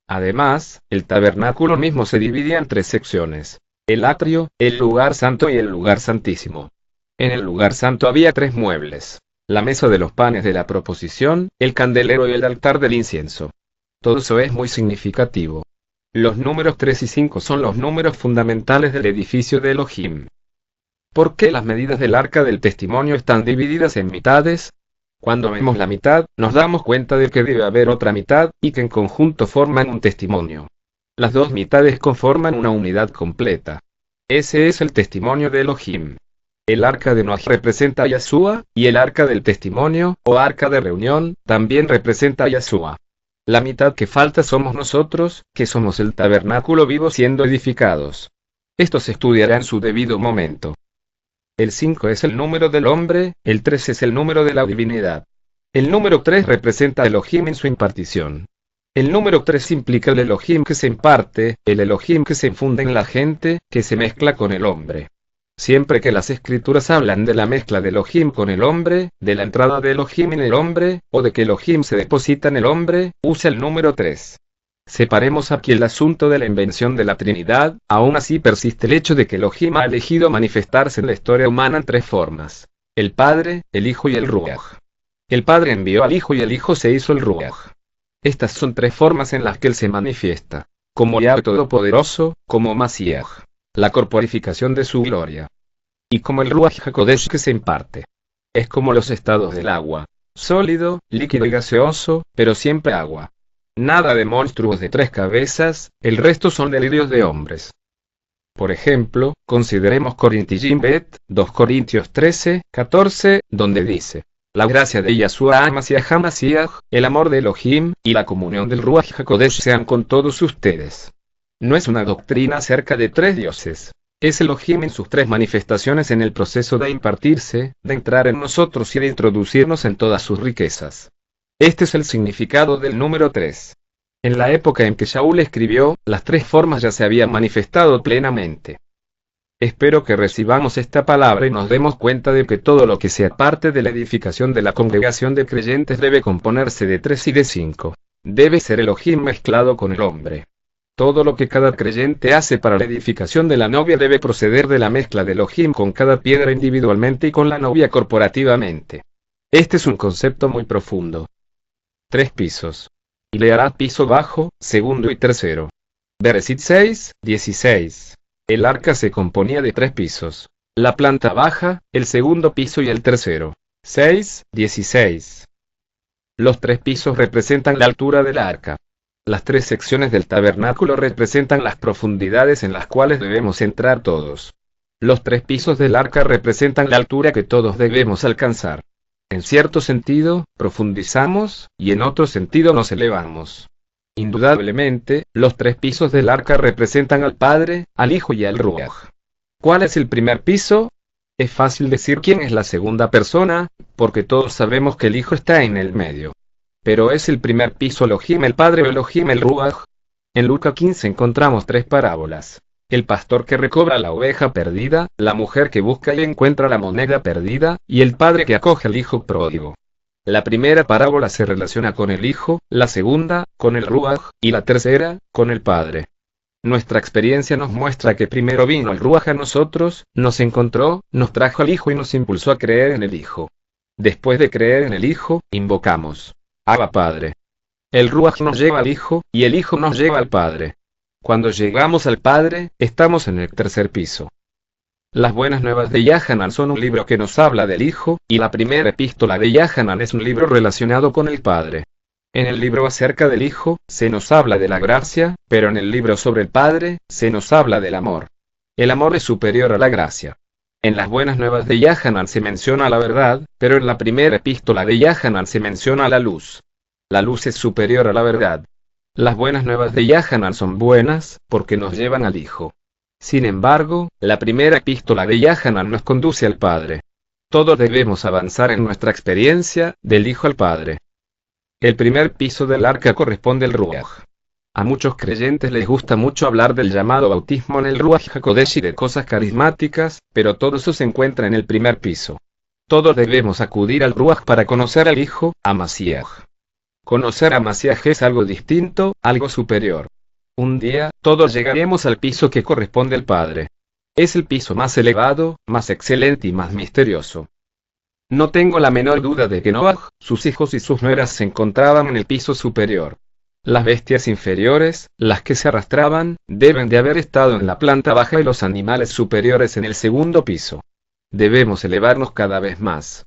Además, el tabernáculo mismo se dividía en 3 secciones: el atrio, el lugar santo y el lugar santísimo. En el lugar santo había 3 muebles: la mesa de los panes de la proposición, el candelero y el altar del incienso. Todo eso es muy significativo. Los números 3 y 5 son los números fundamentales del edificio de Elohim. ¿Por qué las medidas del arca del testimonio están divididas en mitades? Cuando vemos la mitad, nos damos cuenta de que debe haber otra mitad, y que en conjunto forman un testimonio. Las dos mitades conforman una unidad completa. Ese es el testimonio de Elohim. El arca de Noaj representa a Yahshua, y el arca del testimonio, o arca de reunión, también representa a Yahshua. La mitad que falta somos nosotros, que somos el tabernáculo vivo siendo edificados. Esto se estudiará en su debido momento. El 5 es el número del hombre, el 3 es el número de la divinidad. El número 3 representa a Elohim en su impartición. El número 3 implica el Elohim que se imparte, el Elohim que se infunde en la gente, que se mezcla con el hombre. Siempre que las escrituras hablan de la mezcla de Elohim con el hombre, de la entrada de Elohim en el hombre, o de que Elohim se deposita en el hombre, usa el número 3. Separemos aquí el asunto de la invención de la Trinidad, aún así persiste el hecho de que Elohim ha elegido manifestarse en la historia humana en 3 formas: el Padre, el Hijo y el Ruach. El Padre envió al Hijo y el Hijo se hizo el Ruach. Estas son 3 formas en las que Él se manifiesta: como Yahweh Todopoderoso, como Mashiach, la corporificación de su gloria, y como el Ruach HaKodesh que se imparte. Es como los estados del agua: sólido, líquido y gaseoso, pero siempre agua. Nada de monstruos de 3 cabezas, el resto son delirios de hombres. Por ejemplo, consideremos Corintiyim Bet, 2 Corintios 13, 14, donde dice: la gracia de Yahshua HaMashiach, el amor de Elohim, y la comunión del Ruach HaKodesh sean con todos ustedes. No es una doctrina acerca de 3 dioses. Es Elohim en sus 3 manifestaciones en el proceso de impartirse, de entrar en nosotros y de introducirnos en todas sus riquezas. Este es el significado del número 3. En la época en que Shaul escribió, las 3 formas ya se habían manifestado plenamente. Espero que recibamos esta palabra y nos demos cuenta de que todo lo que sea parte de la edificación de la congregación de creyentes debe componerse de 3 y de 5. Debe ser Elohim mezclado con el hombre. Todo lo que cada creyente hace para la edificación de la novia debe proceder de la mezcla de Elohim con cada piedra individualmente y con la novia corporativamente. Este es un concepto muy profundo. 3 pisos. Y le hará piso bajo, segundo y tercero. Bereshit 6, 16. El arca se componía de 3 pisos: la planta baja, el segundo piso y el tercero. 6, 16. Los 3 pisos representan la altura del arca. Las 3 secciones del tabernáculo representan las profundidades en las cuales debemos entrar todos. Los 3 pisos del arca representan la altura que todos debemos alcanzar. En cierto sentido, profundizamos, y en otro sentido nos elevamos. Indudablemente, los tres pisos del arca representan al Padre, al Hijo y al Ruaj. ¿Cuál es el primer piso? Es fácil decir quién es la segunda persona, porque todos sabemos que el Hijo está en el medio. Pero ¿es el primer piso Elohim el Padre o Elohim el Ruaj? En Lucas 15 encontramos tres parábolas. El pastor que recobra la oveja perdida, la mujer que busca y encuentra la moneda perdida, y el padre que acoge al hijo pródigo. La primera parábola se relaciona con el Hijo, la segunda, con el Ruaj, y la tercera, con el Padre. Nuestra experiencia nos muestra que primero vino el Ruaj a nosotros, nos encontró, nos trajo al Hijo y nos impulsó a creer en el Hijo. Después de creer en el Hijo, invocamos: Abba Padre. El Ruaj nos lleva al Hijo, y el Hijo nos lleva al Padre. Cuando llegamos al Padre, estamos en el tercer piso. Las Buenas Nuevas de Yohanan son un libro que nos habla del Hijo, y la primera epístola de Yohanan es un libro relacionado con el Padre. En el libro acerca del Hijo, se nos habla de la gracia, pero en el libro sobre el Padre, se nos habla del amor. El amor es superior a la gracia. En las Buenas Nuevas de Yohanan se menciona la verdad, pero en la primera epístola de Yohanan se menciona la luz. La luz es superior a la verdad. Las Buenas Nuevas de Yohanan son buenas, porque nos llevan al Hijo. Sin embargo, la primera epístola de Yohanan nos conduce al Padre. Todos debemos avanzar en nuestra experiencia, del Hijo al Padre. El primer piso del arca corresponde al Ruaj. A muchos creyentes les gusta mucho hablar del llamado bautismo en el Ruaj HaKodesh y de cosas carismáticas, pero todo eso se encuentra en el primer piso. Todos debemos acudir al Ruaj para conocer al Hijo, a Mashiach. Conocer a Mashiach es algo distinto, algo superior. Un día, todos llegaremos al piso que corresponde al Padre. Es el piso más elevado, más excelente y más misterioso. No tengo la menor duda de que Noah, sus hijos y sus nueras se encontraban en el piso superior. Las bestias inferiores, las que se arrastraban, deben de haber estado en la planta baja y los animales superiores en el segundo piso. Debemos elevarnos cada vez más.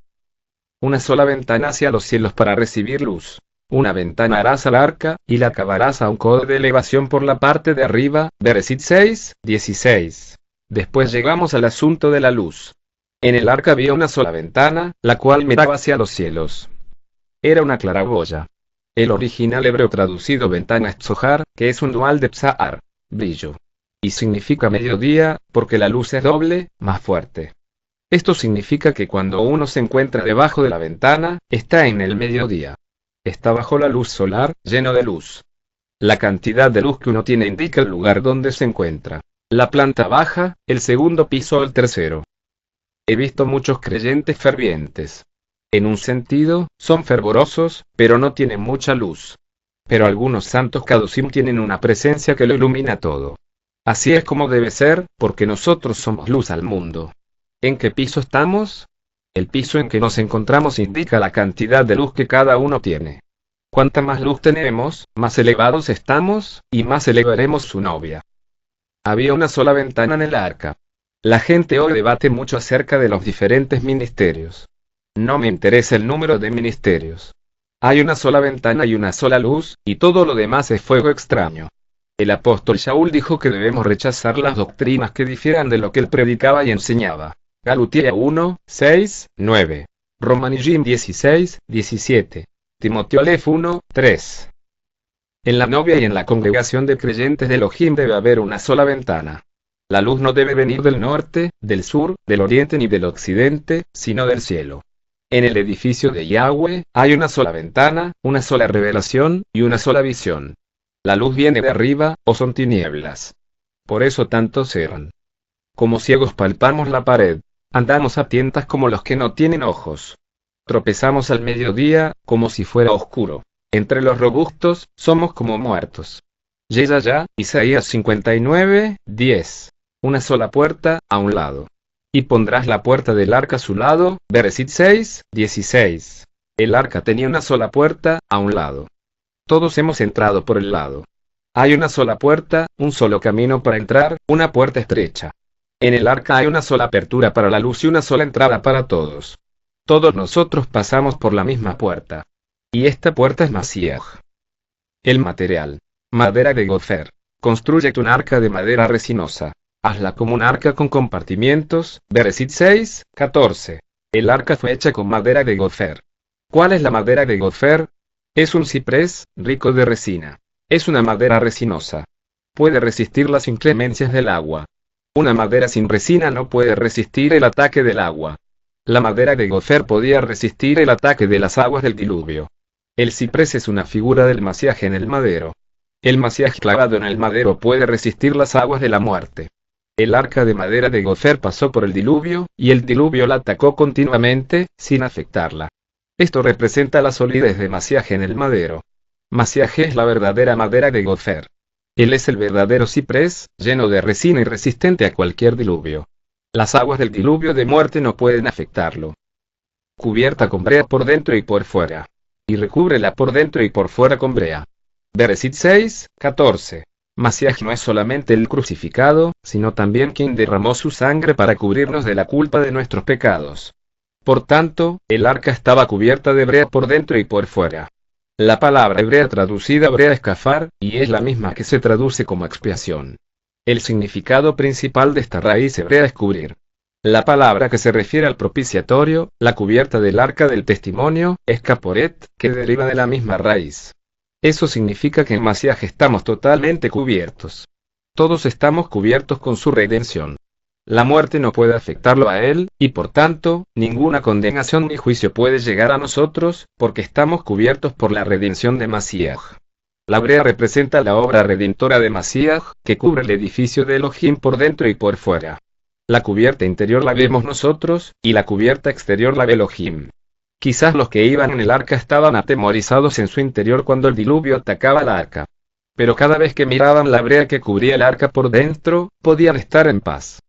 Una sola ventana hacia los cielos para recibir luz. Una ventana harás al arca, y la acabarás a un codo de elevación por la parte de arriba, Bereshit 6, 16. Después llegamos al asunto de la luz. En el arca había una sola ventana, la cual miraba hacia los cielos. Era una claraboya. El original hebreo traducido ventana es Tzohar, que es un dual de Psahar, brillo. Y significa mediodía, porque la luz es doble, más fuerte. Esto significa que cuando uno se encuentra debajo de la ventana, está en el mediodía. Está bajo la luz solar, lleno de luz. La cantidad de luz que uno tiene indica el lugar donde se encuentra. La planta baja, el segundo piso o el tercero. He visto muchos creyentes fervientes. En un sentido, son fervorosos, pero no tienen mucha luz. Pero algunos santos Kadoshim tienen una presencia que lo ilumina todo. Así es como debe ser, porque nosotros somos luz al mundo. ¿En qué piso estamos? El piso en que nos encontramos indica la cantidad de luz que cada uno tiene. Cuanta más luz tenemos, más elevados estamos, y más elevaremos su novia. Había una sola ventana en el arca. La gente hoy debate mucho acerca de los diferentes ministerios. No me interesa el número de ministerios. Hay una sola ventana y una sola luz, y todo lo demás es fuego extraño. El apóstol Shaul dijo que debemos rechazar las doctrinas que difieran de lo que él predicaba y enseñaba. Galutia 1, 6, 9. Romanijim 16, 17. Timoteo Aleph 1, 3. En la novia y en la congregación de creyentes de Elohim debe haber una sola ventana. La luz no debe venir del norte, del sur, del oriente ni del occidente, sino del cielo. En el edificio de Yahweh, hay una sola ventana, una sola revelación, y una sola visión. La luz viene de arriba, o son tinieblas. Por eso tantos eran. Como ciegos palpamos la pared. Andamos a tientas como los que no tienen ojos. Tropezamos al mediodía, como si fuera oscuro. Entre los robustos, somos como muertos. Yesaya, Isaías 59, 10. Una sola puerta, a un lado. Y pondrás la puerta del arca a su lado, Bereshit 6, 16. El arca tenía una sola puerta, a un lado. Todos hemos entrado por el lado. Hay una sola puerta, un solo camino para entrar, una puerta estrecha. En el arca hay una sola apertura para la luz y una sola entrada para todos. Todos nosotros pasamos por la misma puerta. Y esta puerta es Mashiach. El material. Madera de gofer. Construyete un arca de madera resinosa. Hazla como un arca con compartimientos, Bereshit 6, 14. El arca fue hecha con madera de gofer. ¿Cuál es la madera de gofer? Es un ciprés, rico de resina. Es una madera resinosa. Puede resistir las inclemencias del agua. Una madera sin resina no puede resistir el ataque del agua. La madera de gofer podía resistir el ataque de las aguas del diluvio. El ciprés es una figura del masiaje en el madero. El masiaje clavado en el madero puede resistir las aguas de la muerte. El arca de madera de gofer pasó por el diluvio, y el diluvio la atacó continuamente, sin afectarla. Esto representa la solidez de masiaje en el madero. Masiaje es la verdadera madera de gofer. Él es el verdadero ciprés, lleno de resina y resistente a cualquier diluvio. Las aguas del diluvio de muerte no pueden afectarlo. Cubierta con brea por dentro y por fuera. Y recúbrela por dentro y por fuera con brea. Bereshit 6, 14. Masiaj no es solamente el crucificado, sino también quien derramó su sangre para cubrirnos de la culpa de nuestros pecados. Por tanto, el arca estaba cubierta de brea por dentro y por fuera. La palabra hebrea traducida brea es kafar, y es la misma que se traduce como expiación. El significado principal de esta raíz hebrea es cubrir. La palabra que se refiere al propiciatorio, la cubierta del arca del testimonio, es kaporet, que deriva de la misma raíz. Eso significa que en Masiaj estamos totalmente cubiertos. Todos estamos cubiertos con su redención. La muerte no puede afectarlo a él, y por tanto, ninguna condenación ni juicio puede llegar a nosotros, porque estamos cubiertos por la redención de Masiaj. La brea representa la obra redentora de Masiaj, que cubre el edificio de Elohim por dentro y por fuera. La cubierta interior la vemos nosotros, y la cubierta exterior la ve Elohim. Quizás los que iban en el arca estaban atemorizados en su interior cuando el diluvio atacaba la arca. Pero cada vez que miraban la brea que cubría el arca por dentro, podían estar en paz.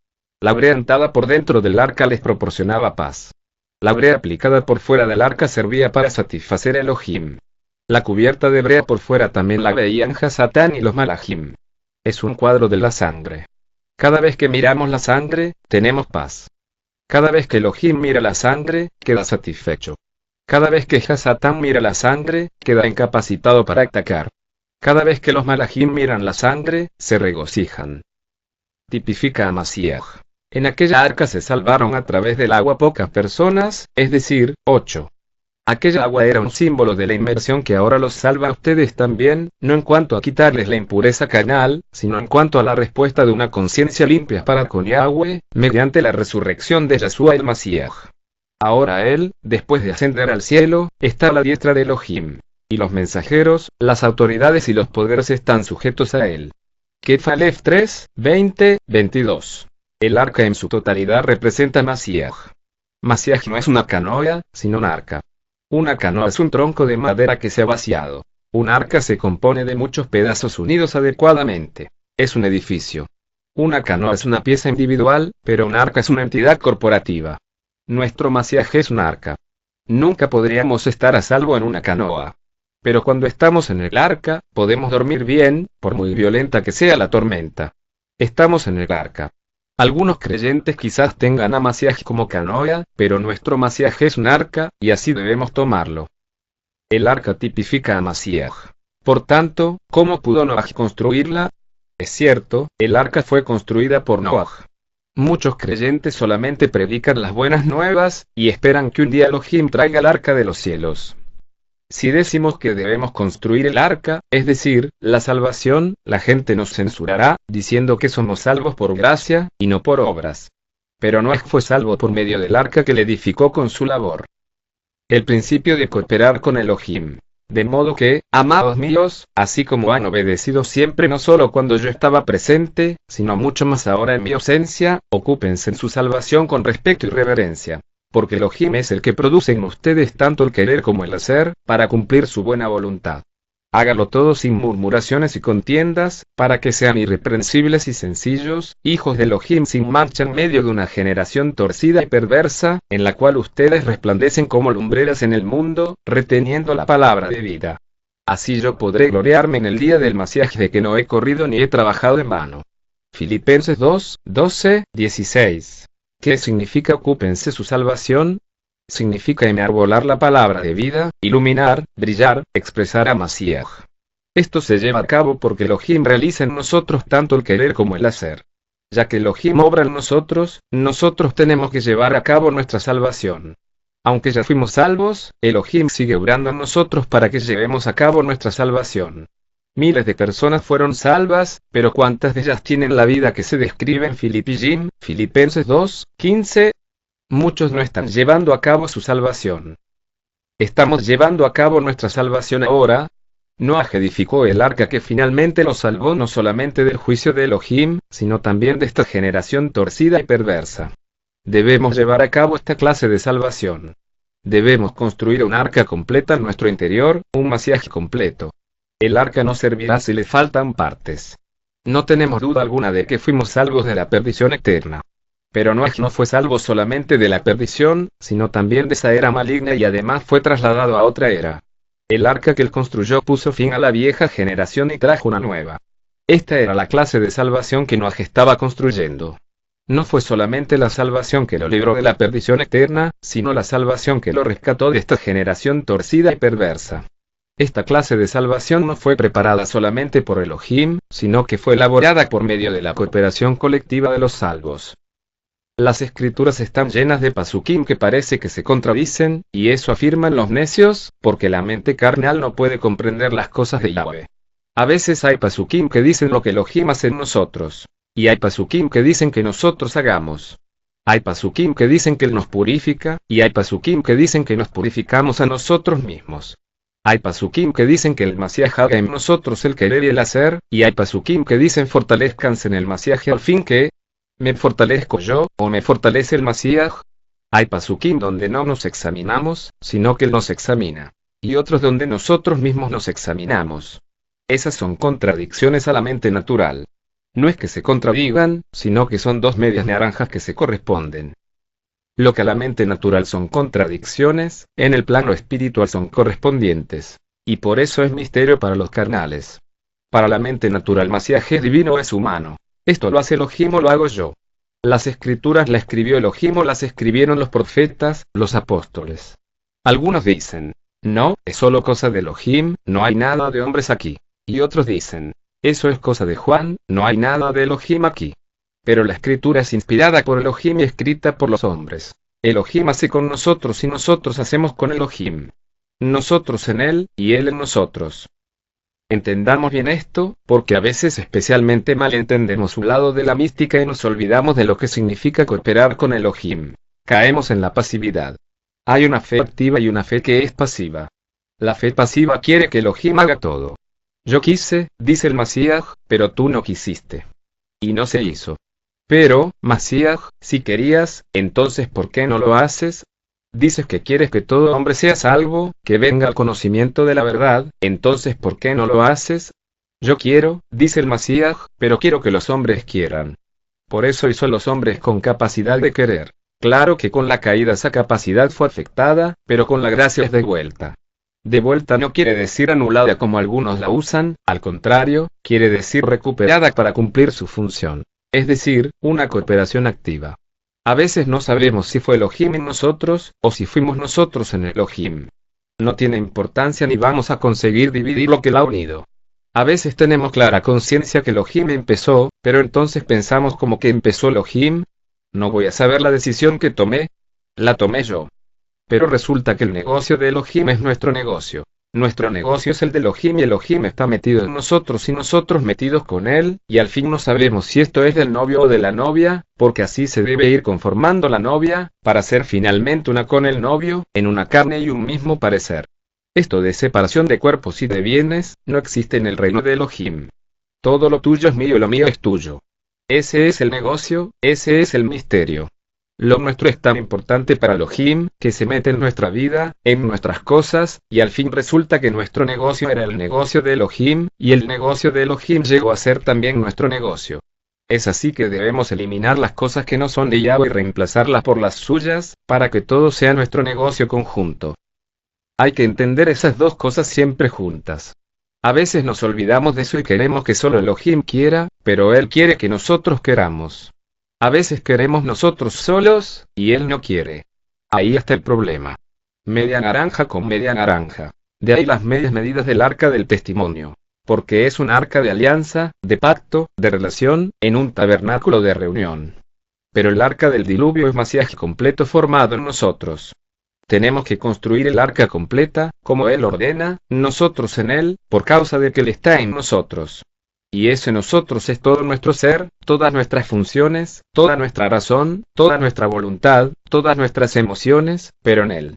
La brea untada por dentro del arca les proporcionaba paz. La brea aplicada por fuera del arca servía para satisfacer a Elohim. La cubierta de brea por fuera también la veían Hasatán y los Malachim. Es un cuadro de la sangre. Cada vez que miramos la sangre, tenemos paz. Cada vez que Elohim mira la sangre, queda satisfecho. Cada vez que Hasatán mira la sangre, queda incapacitado para atacar. Cada vez que los Malachim miran la sangre, se regocijan. Tipifica a Masiaj. En aquella arca se salvaron a través del agua pocas personas, es decir, 8. Aquella agua era un símbolo de la inmersión que ahora los salva a ustedes también, no en cuanto a quitarles la impureza carnal, sino en cuanto a la respuesta de una conciencia limpia para con Yahweh, mediante la resurrección de Yeshua el Masiaj. Ahora él, después de ascender al cielo, está a la diestra de Elohim. Y los mensajeros, las autoridades y los poderes están sujetos a él. Kefalef 3, 20, 22. El arca en su totalidad representa Masiaj. Masiaj no es una canoa, sino un arca. Una canoa es un tronco de madera que se ha vaciado. Un arca se compone de muchos pedazos unidos adecuadamente. Es un edificio. Una canoa es una pieza individual, pero un arca es una entidad corporativa. Nuestro Masiaj es un arca. Nunca podríamos estar a salvo en una canoa. Pero cuando estamos en el arca, podemos dormir bien, por muy violenta que sea la tormenta. Estamos en el arca. Algunos creyentes quizás tengan a Masiaj como canoa, pero nuestro Masiaj es un arca, y así debemos tomarlo. El arca tipifica a Masiaj. Por tanto, ¿cómo pudo Noaj construirla? Es cierto, el arca fue construida por Noaj. Muchos creyentes solamente predican las buenas nuevas, y esperan que un día Elohim traiga el arca de los cielos. Si decimos que debemos construir el arca, es decir, la salvación, la gente nos censurará, diciendo que somos salvos por gracia, y no por obras. Pero Noaj fue salvo por medio del arca que le edificó con su labor. El principio de cooperar con Elohim. De modo que, amados míos, así como han obedecido siempre no solo cuando yo estaba presente, sino mucho más ahora en mi ausencia, ocúpense en su salvación con respeto y reverencia. Porque Elohim es el que produce en ustedes tanto el querer como el hacer, para cumplir su buena voluntad. Hágalo todo sin murmuraciones y contiendas, para que sean irreprensibles y sencillos, hijos de Elohim sin mancha en medio de una generación torcida y perversa, en la cual ustedes resplandecen como lumbreras en el mundo, reteniendo la palabra de vida. Así yo podré gloriarme en el día del Masiaj de que no he corrido ni he trabajado en vano. Filipenses 2, 12, 16. ¿Qué significa ocúpense su salvación? Significa enarbolar la palabra de vida, iluminar, brillar, expresar a Masiaj. Esto se lleva a cabo porque Elohim realiza en nosotros tanto el querer como el hacer. Ya que Elohim obra en nosotros, nosotros tenemos que llevar a cabo nuestra salvación. Aunque ya fuimos salvos, Elohim sigue obrando en nosotros para que llevemos a cabo nuestra salvación. Miles de personas fueron salvas, pero ¿cuántas de ellas tienen la vida que se describe en Filipenses 2:15? Muchos no están llevando a cabo su salvación. ¿Estamos llevando a cabo nuestra salvación ahora? Noah edificó el arca que finalmente lo salvó no solamente del juicio de Elohim, sino también de esta generación torcida y perversa. Debemos llevar a cabo esta clase de salvación. Debemos construir un arca completa en nuestro interior, un Mashiach completo. El arca no servirá si le faltan partes. No tenemos duda alguna de que fuimos salvos de la perdición eterna. Pero Noah no fue salvo solamente de la perdición, sino también de esa era maligna y además fue trasladado a otra era. El arca que él construyó puso fin a la vieja generación y trajo una nueva. Esta era la clase de salvación que Noah estaba construyendo. No fue solamente la salvación que lo libró de la perdición eterna, sino la salvación que lo rescató de esta generación torcida y perversa. Esta clase de salvación no fue preparada solamente por Elohim, sino que fue elaborada por medio de la cooperación colectiva de los salvos. Las escrituras están llenas de pasukim que parece que se contradicen, y eso afirman los necios, porque la mente carnal no puede comprender las cosas de Yahweh. A veces hay pasukim que dicen lo que Elohim hace en nosotros. Y hay pasukim que dicen que nosotros hagamos. Hay pasukim que dicen que Él nos purifica, y hay pasukim que dicen que nos purificamos a nosotros mismos. Hay pasukim que dicen que el Mashiach haga en nosotros el querer y el hacer, y hay pasukim que dicen fortalezcanse en el Mashiach al fin que ¿me fortalezco yo, o me fortalece el Mashiach? Hay pasukim donde no nos examinamos, sino que Él nos examina. Y otros donde nosotros mismos nos examinamos. Esas son contradicciones a la mente natural. No es que se contradigan, sino que son dos medias naranjas que se corresponden. Lo que a la mente natural son contradicciones, en el plano espiritual son correspondientes. Y por eso es misterio para los carnales. Para la mente natural Mashiach es divino o es humano. Esto lo hace Elohim o lo hago yo. Las escrituras la escribió Elohim o las escribieron los profetas, los apóstoles. Algunos dicen, no, es solo cosa de Elohim, no hay nada de hombres aquí. Y otros dicen, eso es cosa de Juan, no hay nada de Elohim aquí. Pero la escritura es inspirada por Elohim y escrita por los hombres. Elohim hace con nosotros y nosotros hacemos con Elohim. Nosotros en Él, y Él en nosotros. Entendamos bien esto, porque a veces especialmente mal entendemos un lado de la mística y nos olvidamos de lo que significa cooperar con Elohim. Caemos en la pasividad. Hay una fe activa y una fe que es pasiva. La fe pasiva quiere que Elohim haga todo. Yo quise, dice el Mashiach, pero tú no quisiste. Y no se hizo. Pero, Mashiach, si querías, entonces ¿por qué no lo haces? Dices que quieres que todo hombre sea salvo, que venga al conocimiento de la verdad, entonces ¿por qué no lo haces? Yo quiero, dice el Mashiach, pero quiero que los hombres quieran. Por eso hizo a los hombres con capacidad de querer. Claro que con la caída esa capacidad fue afectada, pero con la gracia es de vuelta. De vuelta no quiere decir anulada como algunos la usan, al contrario, quiere decir recuperada para cumplir su función. Es decir, una cooperación activa. A veces no sabemos si fue Elohim en nosotros, o si fuimos nosotros en Elohim. No tiene importancia ni vamos a conseguir dividir lo que la ha unido. A veces tenemos clara conciencia que Elohim empezó, pero entonces pensamos como que empezó Elohim. No voy a saber la decisión que tomé. La tomé yo. Pero resulta que el negocio de Elohim es nuestro negocio. Nuestro negocio es el de Elohim y Elohim está metido en nosotros y nosotros metidos con él, y al fin no sabemos si esto es del novio o de la novia, porque así se debe ir conformando la novia, para ser finalmente una con el novio, en una carne y un mismo parecer. Esto de separación de cuerpos y de bienes, no existe en el reino de Elohim. Todo lo tuyo es mío y lo mío es tuyo. Ese es el negocio, ese es el misterio. Lo nuestro es tan importante para Elohim, que se mete en nuestra vida, en nuestras cosas, y al fin resulta que nuestro negocio era el negocio de Elohim, y el negocio de Elohim llegó a ser también nuestro negocio. Es así que debemos eliminar las cosas que no son de Yahweh y reemplazarlas por las suyas, para que todo sea nuestro negocio conjunto. Hay que entender esas dos cosas siempre juntas. A veces nos olvidamos de eso y queremos que solo Elohim quiera, pero Él quiere que nosotros queramos. A veces queremos nosotros solos, y Él no quiere. Ahí está el problema. Media naranja con media naranja. De ahí las medias medidas del arca del testimonio. Porque es un arca de alianza, de pacto, de relación, en un tabernáculo de reunión. Pero el arca del diluvio es Mashiach completo formado en nosotros. tenemos que construir el arca completa, como Él ordena, nosotros en Él, por causa de que Él está en nosotros. Y ese nosotros es todo nuestro ser, todas nuestras funciones, toda nuestra razón, toda nuestra voluntad, todas nuestras emociones, pero en Él.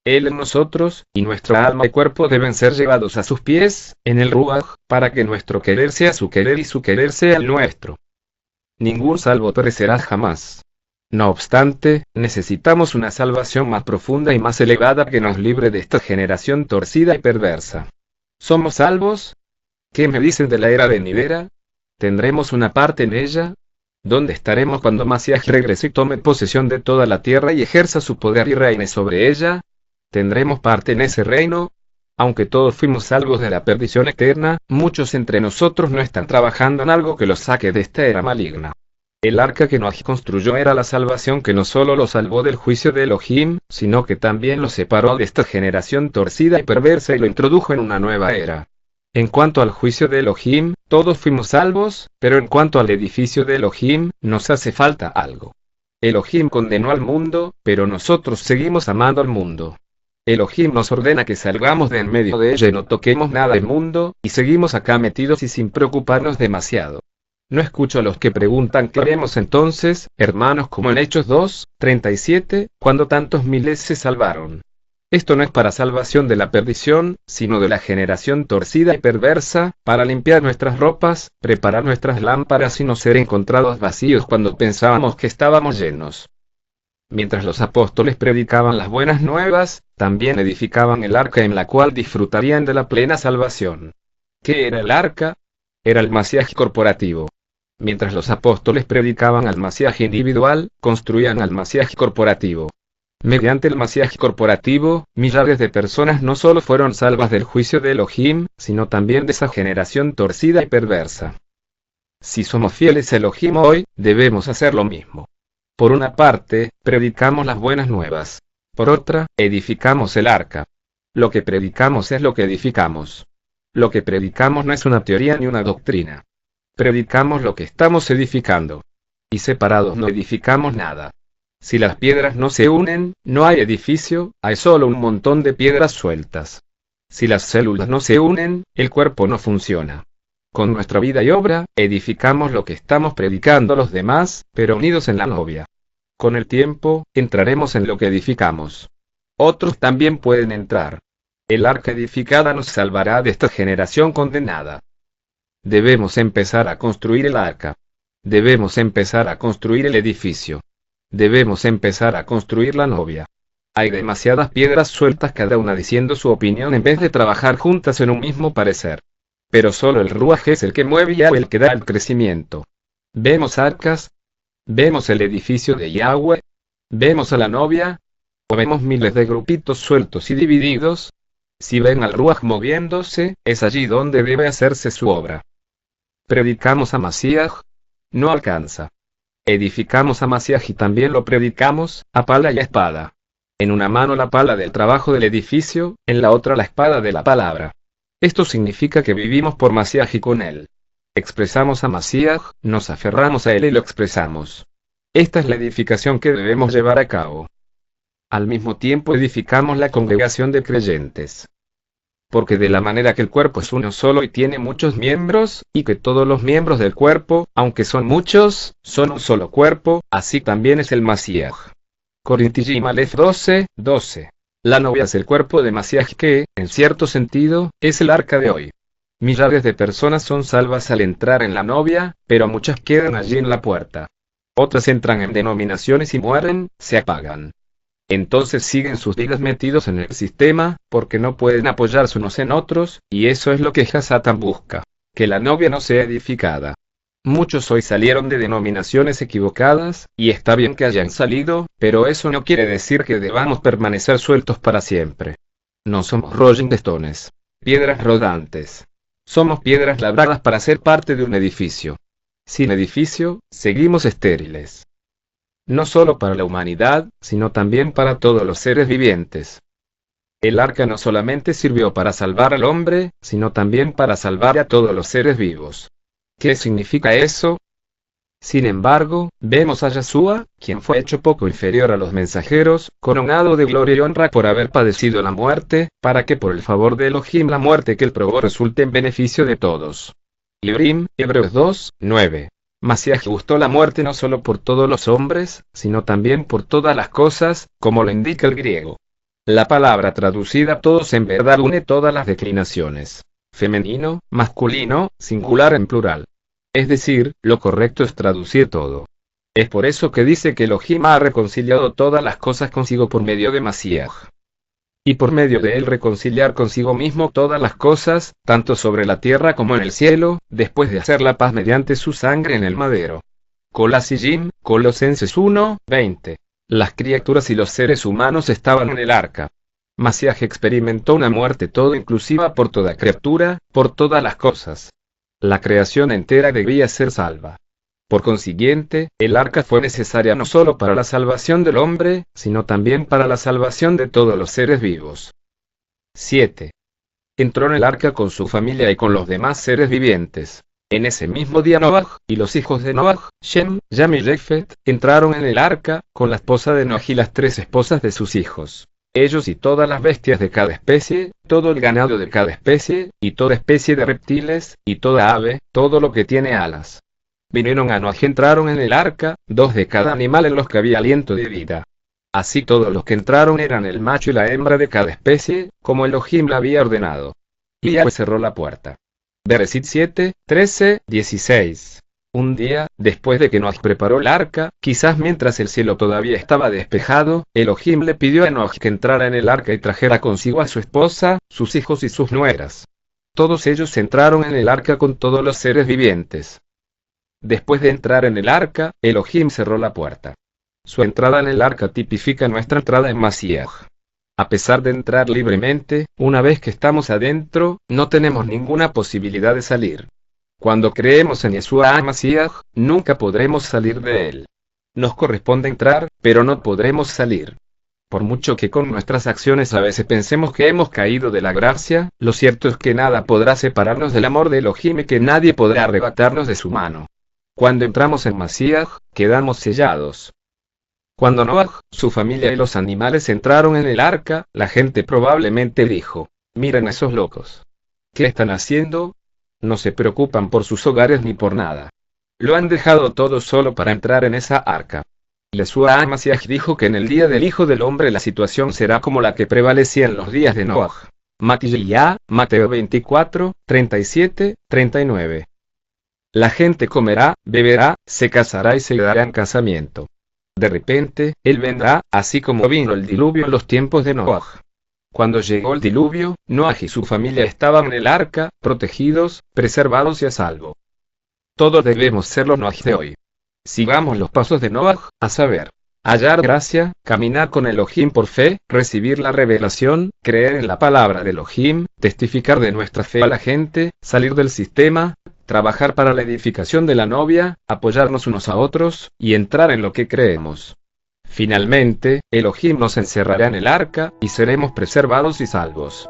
Él en nosotros, y nuestra alma y cuerpo deben ser llevados a sus pies, en el Ruach, para que nuestro querer sea su querer y su querer sea el nuestro. Ningún salvo perecerá jamás. No obstante, necesitamos una salvación más profunda y más elevada que nos libre de esta generación torcida y perversa. ¿Somos salvos? ¿Qué me dicen de la era venidera? ¿Tendremos una parte en ella? ¿Dónde estaremos cuando Masías regrese y tome posesión de toda la tierra y ejerza su poder y reine sobre ella? ¿Tendremos parte en ese reino? Aunque todos fuimos salvos de la perdición eterna, muchos entre nosotros no están trabajando en algo que los saque de esta era maligna. El arca que Noaj construyó era la salvación que no solo lo salvó del juicio de Elohim, sino que también lo separó de esta generación torcida y perversa y lo introdujo en una nueva era. En cuanto al juicio de Elohim, todos fuimos salvos, pero en cuanto al edificio de Elohim, nos hace falta algo. Elohim condenó al mundo, pero nosotros seguimos amando al mundo. Elohim nos ordena que salgamos de en medio de ella y no toquemos nada del mundo, y seguimos acá metidos y sin preocuparnos demasiado. No escucho a los que preguntan qué haremos entonces, hermanos, como en Hechos 2:37, cuando tantos miles se salvaron. Esto no es para salvación de la perdición, sino de la generación torcida y perversa, para limpiar nuestras ropas, preparar nuestras lámparas y no ser encontrados vacíos cuando pensábamos que estábamos llenos. Mientras los apóstoles predicaban las buenas nuevas, también edificaban el arca en la cual disfrutarían de la plena salvación. ¿Qué era el arca? Era el Masías corporativo. Mientras los apóstoles predicaban al Masías individual, construían al Masías corporativo. Mediante el Masías corporativo, millares de personas no solo fueron salvas del juicio de Elohim, sino también de esa generación torcida y perversa. Si somos fieles a Elohim hoy, debemos hacer lo mismo. Por una parte, predicamos las buenas nuevas. Por otra, edificamos el arca. Lo que predicamos es lo que edificamos. Lo que predicamos no es una teoría ni una doctrina. Predicamos lo que estamos edificando. Y separados no edificamos nada. Si las piedras no se unen, no hay edificio, hay solo un montón de piedras sueltas. Si las células no se unen, el cuerpo no funciona. Con nuestra vida y obra, edificamos lo que estamos predicando a los demás, pero unidos en la novia. Con el tiempo, entraremos en lo que edificamos. Otros también pueden entrar. El arca edificada nos salvará de esta generación condenada. Debemos empezar a construir el arca. Debemos empezar a construir el edificio. Debemos empezar a construir la novia. Hay demasiadas piedras sueltas, cada una diciendo su opinión en vez de trabajar juntas en un mismo parecer. Pero solo el Ruaj es el que mueve y el que da el crecimiento. Vemos arcas. Vemos el edificio de Yahweh. Vemos a la novia. O vemos miles de grupitos sueltos y divididos. Si ven al Ruaj moviéndose, es allí donde debe hacerse su obra. Predicamos a Masías. No alcanza. Edificamos a Masías y también lo predicamos, a pala y a espada. En una mano la pala del trabajo del edificio, en la otra la espada de la palabra. Esto significa que vivimos por Masías y con él. Expresamos a Masías, nos aferramos a él y lo expresamos. Esta es la edificación que debemos llevar a cabo. Al mismo tiempo edificamos la congregación de creyentes. Porque de la manera que el cuerpo es uno solo y tiene muchos miembros, y que todos los miembros del cuerpo, aunque son muchos, son un solo cuerpo, así también es el Masías. Corintiyim Aleph 12:12. La novia es el cuerpo de Masías que, en cierto sentido, es el arca de hoy. Millares de personas son salvas al entrar en la novia, pero muchas quedan allí en la puerta. Otras entran en denominaciones y mueren, se apagan. Entonces siguen sus vidas metidos en el sistema, porque no pueden apoyarse unos en otros, y eso es lo que Hasatán busca, que la novia no sea edificada. Muchos hoy salieron de denominaciones equivocadas, y está bien que hayan salido, pero eso no quiere decir que debamos permanecer sueltos para siempre. No somos Rolling Stones, piedras rodantes. Somos piedras labradas para ser parte de un edificio. Sin edificio, seguimos estériles. No solo para la humanidad, sino también para todos los seres vivientes. El arca no solamente sirvió para salvar al hombre, sino también para salvar a todos los seres vivos. ¿Qué significa eso? Sin embargo, vemos a Yeshua, quien fue hecho poco inferior a los mensajeros, coronado de gloria y honra por haber padecido la muerte, para que por el favor de Elohim la muerte que él probó resulte en beneficio de todos. Librim, Hebreos 2, 9. Masías gustó la muerte no solo por todos los hombres, sino también por todas las cosas, como lo indica el griego. La palabra traducida todos en verdad une todas las declinaciones. Femenino, masculino, singular en plural. Es decir, lo correcto es traducir todo. Es por eso que dice que Elohim ha reconciliado todas las cosas consigo por medio de Masías. Y por medio de él reconciliar consigo mismo todas las cosas, tanto sobre la tierra como en el cielo, después de hacer la paz mediante su sangre en el madero. Colosillim, Colosenses 1, 20. Las criaturas y los seres humanos estaban en el arca. Masías experimentó una muerte todo inclusiva por toda criatura, por todas las cosas. La creación entera debía ser salva. Por consiguiente, el arca fue necesaria no solo para la salvación del hombre, sino también para la salvación de todos los seres vivos. 7. Entró en el arca con su familia y con los demás seres vivientes. En ese mismo día Noaj, y los hijos de Noaj, Shem, Yam y Jefet, entraron en el arca, con la esposa de Noaj y las 3 esposas de sus hijos. Ellos y todas las bestias de cada especie, todo el ganado de cada especie, y toda especie de reptiles, y toda ave, todo lo que tiene alas. Vinieron a Noaj y entraron en el arca, 2 de cada animal en los que había aliento de vida. Así todos los que entraron eran el macho y la hembra de cada especie, como Elohim la había ordenado. Y Yahweh cerró la puerta. Bereshit 7, 13, 16. Un día, después de que Noaj preparó el arca, quizás mientras el cielo todavía estaba despejado, Elohim le pidió a Noaj que entrara en el arca y trajera consigo a su esposa, sus hijos y sus nueras. Todos ellos entraron en el arca con todos los seres vivientes. Después de entrar en el arca, Elohim cerró la puerta. Su entrada en el arca tipifica nuestra entrada en Masías. A pesar de entrar libremente, una vez que estamos adentro, no tenemos ninguna posibilidad de salir. Cuando creemos en Yeshua HaMashiach, nunca podremos salir de él. Nos corresponde entrar, pero no podremos salir. Por mucho que con nuestras acciones a veces pensemos que hemos caído de la gracia, lo cierto es que nada podrá separarnos del amor de Elohim y que nadie podrá arrebatarnos de su mano. Cuando entramos en Masíach, quedamos sellados. Cuando Noaj, su familia y los animales entraron en el arca, la gente probablemente dijo: miren a esos locos. ¿Qué están haciendo? No se preocupan por sus hogares ni por nada. Lo han dejado todo solo para entrar en esa arca. Yeshua HaMashiach dijo que en el día del Hijo del Hombre la situación será como la que prevalecía en los días de Noaj. Mateo 24, 37, 39. La gente comerá, beberá, se casará y se dará en casamiento. De repente, él vendrá, así como vino el diluvio en los tiempos de Noaj. Cuando llegó el diluvio, Noaj y su familia estaban en el arca, protegidos, preservados y a salvo. Todos debemos ser los Noaj de hoy. Sigamos los pasos de Noaj, a saber, hallar gracia, caminar con Elohim por fe, recibir la revelación, creer en la palabra de Elohim, testificar de nuestra fe a la gente, salir del sistema, trabajar para la edificación de la novia, apoyarnos unos a otros, y entrar en lo que creemos. Finalmente, Elohim nos encerrará en el arca, y seremos preservados y salvos.